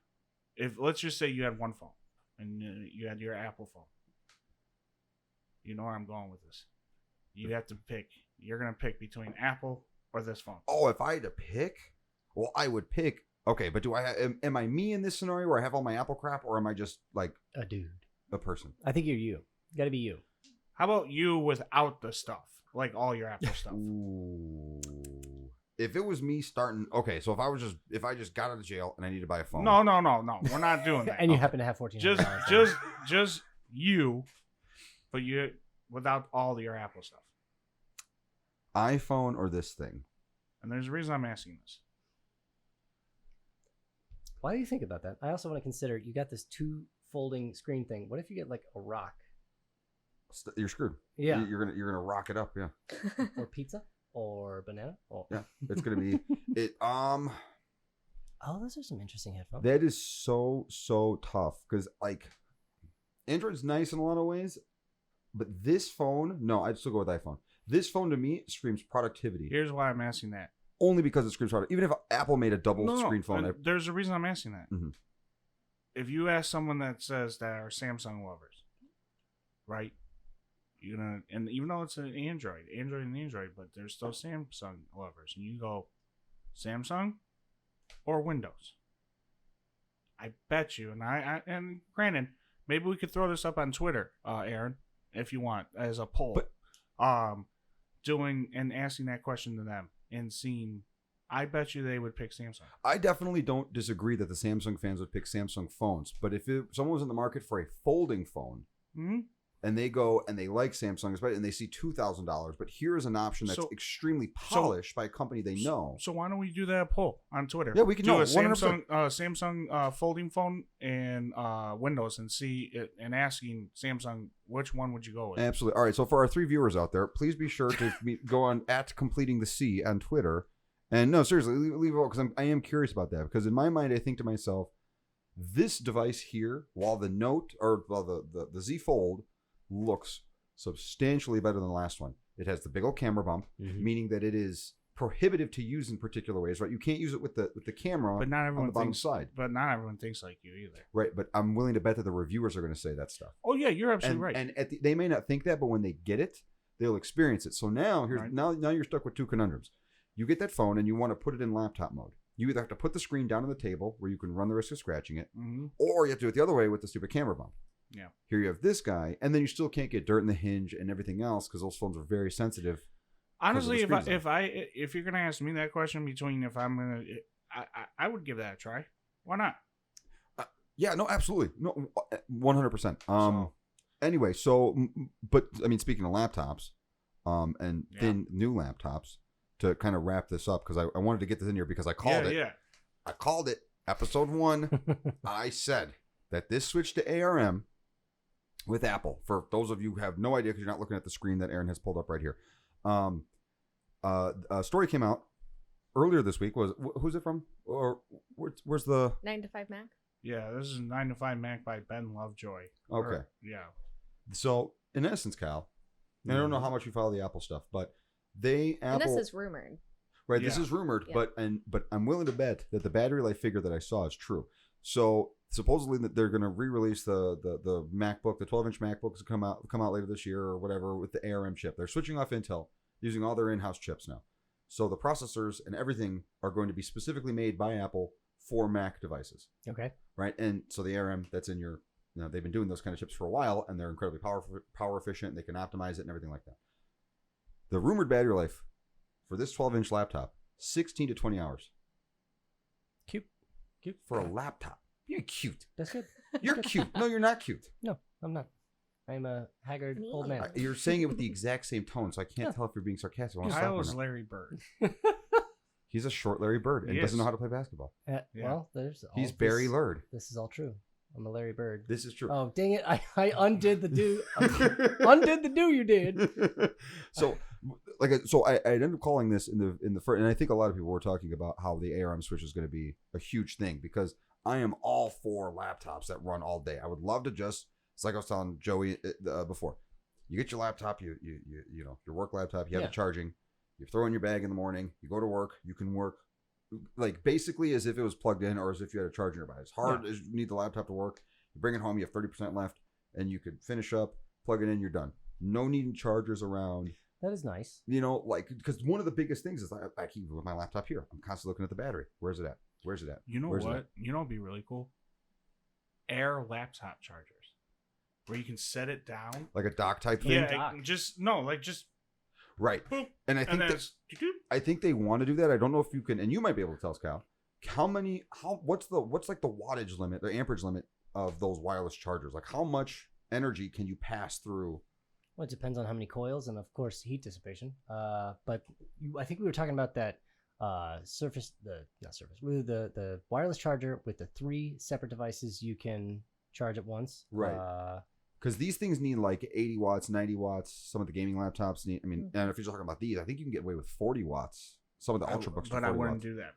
if let's just say you had one phone and you had your Apple phone, you know where I'm going with this. You have to pick. You're gonna pick between Apple or this phone. Oh, if I had to pick, well, I would pick. Okay, but am I me in this scenario where I have all my Apple crap, or am I just like A dude. a person? I think you're you. Got to be you. How about you without the stuff, like all your Apple stuff? Ooh. If it was me starting, okay, so if I just got out of jail and I need to buy a phone. No. We're not doing that. And you happen to have $1,400. just you, but you without all your Apple stuff. iPhone or this thing? And there's a reason I'm asking this. Why do you think about that? I also want to consider you got this 2 folding screen thing. What if you get like a rock? You're screwed. Yeah. You're gonna rock it up. Yeah. Or pizza? Or banana? Or... Yeah. It's gonna be it. Oh, those are some interesting headphones. That is so tough because like Android's nice in a lot of ways, but this phone, no, I'd still go with iPhone. This phone to me screams productivity. Here's why I'm asking that. Only because it screams product. Even if Apple made a double screen phone, There's a reason I'm asking that. Mhm. If you ask someone that says that are Samsung lovers, right? And even though it's an Android and Android, but they're still Samsung lovers, and you go Samsung or Windows. I bet you, and granted, maybe we could throw this up on Twitter, Aaron, if you want, as a poll. Doing and asking that question to them and seeing. I bet you they would pick Samsung. I definitely don't disagree that the Samsung fans would pick Samsung phones. But if someone was in the market for a folding phone, and they go and they like Samsung, and they see $2,000, but here is an option that's extremely polished by a company they know. So why don't we do that poll on Twitter? Yeah, we can do a 100%. Samsung folding phone and Windows and see it, and asking Samsung which one would you go with? Absolutely. All right. So for our 3 viewers out there, please be sure to go on @completingthec on Twitter. And no, seriously, leave it because I am curious about that, because in my mind I think to myself, this device here, while the the Z Fold looks substantially better than the last one. It has the big old camera bump, meaning that it is prohibitive to use in particular ways, right? You can't use it with the camera but not everyone on the bottom thinks, side. But not everyone thinks like you either. Right, but I'm willing to bet that the reviewers are going to say that stuff. Oh yeah, you're absolutely right. And they may not think that, but when they get it, they'll experience it. So now now you're stuck with 2 conundrums. You get that phone and you want to put it in laptop mode. You either have to put the screen down on the table where you can run the risk of scratching it, or you have to do it the other way with the stupid camera bump. Yeah. Here you have this guy, and then you still can't get dirt in the hinge and everything else because those phones are very sensitive. Honestly, if you're gonna ask me that question between if I'm gonna, I would give that a try. Why not? Yeah, no, absolutely, no, 100%. Anyway, but I mean, speaking of laptops, and thin new laptops, to kind of wrap this up, because I wanted to get this in here because I called it. Yeah. I called it episode 1. I said that this switch to ARM with Apple, for those of you who have no idea because you're not looking at the screen that Aaron has pulled up right here. A story came out earlier this week. Who's it from? Or where's the 9 to 5 Mac? Yeah, this is 9 to 5 Mac by Ben Lovejoy. Okay. Yeah. So in essence, Cal, and I don't know how much you follow the Apple stuff, but Apple. And this is rumored. Right, this is rumored, but I'm willing to bet that the battery life figure that I saw is true. So supposedly that they're going to re-release the MacBook, the 12-inch MacBooks come out later this year or whatever with the ARM chip. They're switching off Intel, using all their in-house chips now. So the processors and everything are going to be specifically made by Apple for Mac devices. Okay. Right, and so the ARM that's in your, they've been doing those kind of chips for a while, and they're incredibly power efficient. And they can optimize it and everything like that. The rumored battery life for this 12-inch laptop, 16 to 20 hours. Cute for a laptop. You're cute. That's good. You're cute. No, you're not cute. No, I'm not. I'm a haggard old man. You're saying it with the exact same tone, so I can't tell if you're being sarcastic. Kyle is Larry Bird. He's a short Larry Bird and doesn't know how to play basketball. Well, he's Barry Lurd. This is all true. I'm a Larry Bird. This is true. Oh, dang it. I undid the do. Undid the do you did. So I ended up calling this in the first, and I think a lot of people were talking about how the ARM switch is going to be a huge thing, because I am all for laptops that run all day. I would love to just, it's like I was telling Joey before, you get your laptop, you know, your work laptop, you have it charging, you throw in your bag in the morning, you go to work, you can work like basically as if it was plugged in or as if you had a charger nearby. As hard as you need the laptop to work, you bring it home, you have 30% left, and you could finish up, plug it in, you're done. No needing chargers around. That is nice. You know, like, because one of the biggest things is I keep with my laptop here. I'm constantly looking at the battery. Where's it at? Where's it at? You know what? You know what'd be really cool? Air laptop chargers, where you can set it down like a dock type thing. Yeah, just right. Boop, and I think they want to do that. I don't know if you can, and you might be able to tell us, Kyle, what's like the wattage limit, the amperage limit of those wireless chargers? Like, how much energy can you pass through? Well, it depends on how many coils and, of course, heat dissipation. But I think we were talking about that the wireless charger with the 3 separate devices you can charge at once. Right. Because these things need like 80 watts, 90 watts. Some of the gaming laptops need, and if you're talking about these, I think you can get away with 40 watts. Some of the Ultrabooks. But I wouldn't do that.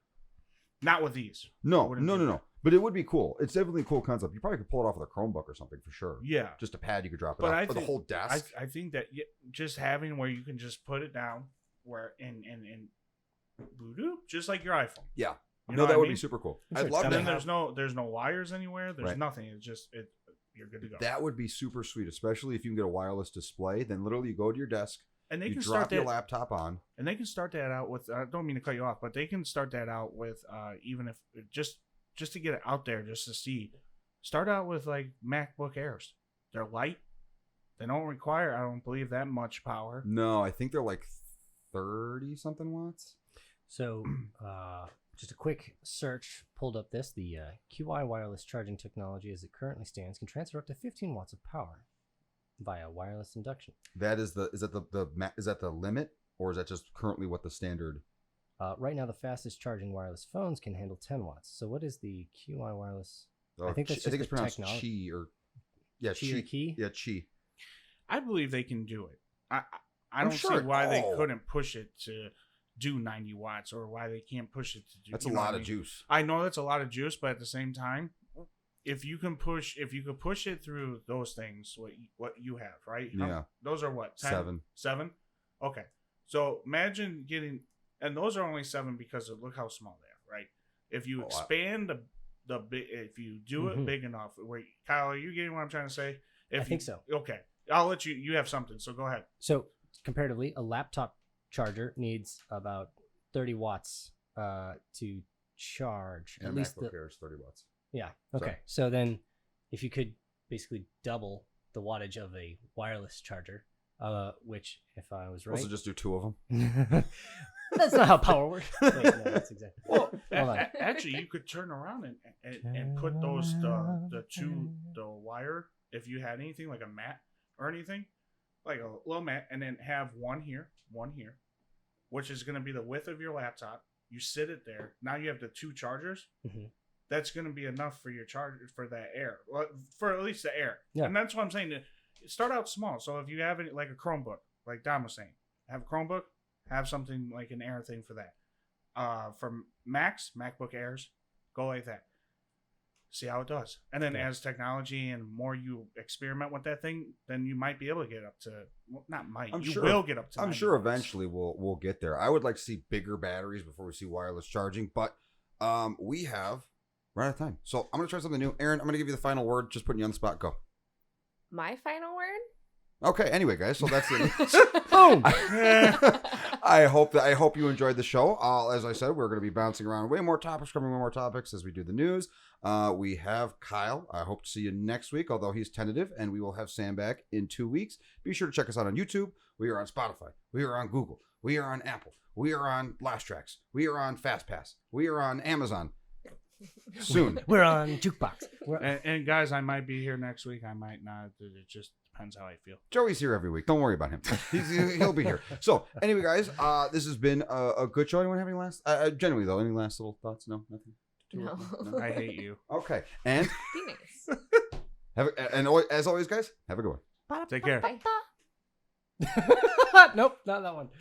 Not with these. No. But it would be cool. It's definitely a cool concept. You probably could pull it off with a Chromebook or something for sure. Yeah. Just a pad you could drop it off for the whole desk. I think that just having where you can just put it down where and just like your iPhone. Yeah. You know that would be super cool. I'd love that. that. There's no wires anywhere. There's nothing. It's just you're good to go. That would be super sweet, especially if you can get a wireless display. Then literally you go to your desk and you drop your laptop on. And they can start that out with, I don't mean to cut you off, but they can start that out with even if just to get it out there, just to see Start out with like MacBook Airs. They're light. They don't require, I don't believe, that much power. No, I think they're like 30 something watts. So, just a quick search pulled up this. The QI wireless charging technology, as it currently stands, can transfer up to 15 watts of power via wireless induction. That is is that the limit, or is that just currently what the standard? Right now, the fastest charging wireless phones can handle 10 watts. So, what is the QI wireless? I think that's just it's pronounced technology. Qi or yeah, Qi or Key? Yeah, Qi. I believe they can do it. I I'm don't sure see why they all- couldn't push it to do 90 watts or why they can't push it to do. That's you a know what lot I of mean? juice. I know that's a lot of juice, but at the same time, if you could push it through those things, what you have, right? Yeah. Those are what? 10? 7? Okay. So imagine getting, and those are only 7 because of look how small they are, right? If you expand the big, if you do it big enough, where Kyle, are you getting what I'm trying to say? I think so. Okay, I'll let you. You have something, so go ahead. So, comparatively, a laptop charger needs about 30 watts to charge. And at least MacBook Air is 30 watts. Yeah. Okay. So then, if you could basically double the wattage of a wireless charger, which, if I was right, Also, just do 2 of them. that's not how power works. Wait, no, that's exactly. Well, Hold on. actually, you could turn around and put those the wire, if you had anything like a mat or anything, like a little mat, and then have one here, which is going to be the width of your laptop. You sit it there. Now you have the 2 chargers. Mhm. That's going to be enough for your charger for that air, well, for at least the air. Yeah. And that's what I'm saying. Start out small. So if you have it like a Chromebook, like Dom was saying, have a Chromebook, have something like an air thing for that. For MacBook Airs, go like that. See how it does. And then as technology and more you experiment with that thing, then you might be able to get up to, well, not might, will get up to I'm 90 sure watts. eventually we'll get there. I would like to see bigger batteries before we see wireless charging, but we have run out of time. So I'm going to try something new. Aaron, I'm going to give you the final word. Just putting you on the spot. Go. My final word? Okay. Anyway, guys, so that's it. Boom. I hope you enjoyed the show. As I said, we're going to be bouncing around way more topics, covering way more topics as we do the news. We have Kyle. I hope to see you next week, although he's tentative, and we will have Sam back in 2 weeks. Be sure to check us out on YouTube. We are on Spotify. We are on Google. We are on Apple. We are on Blast Tracks. We are on FastPass. We are on Amazon. Soon. We're on Jukebox. And guys, I might be here next week. I might not. It just depends how I feel. Joey's here every week. Don't worry about him. He'll be here. So, anyway, guys, this has been a good show. Anyone have any last? Generally, though, any last little thoughts? No, nothing. No. I hate you. Okay, and Be nice. as always, guys, have a good one. Take care. Bye. Nope, not that one.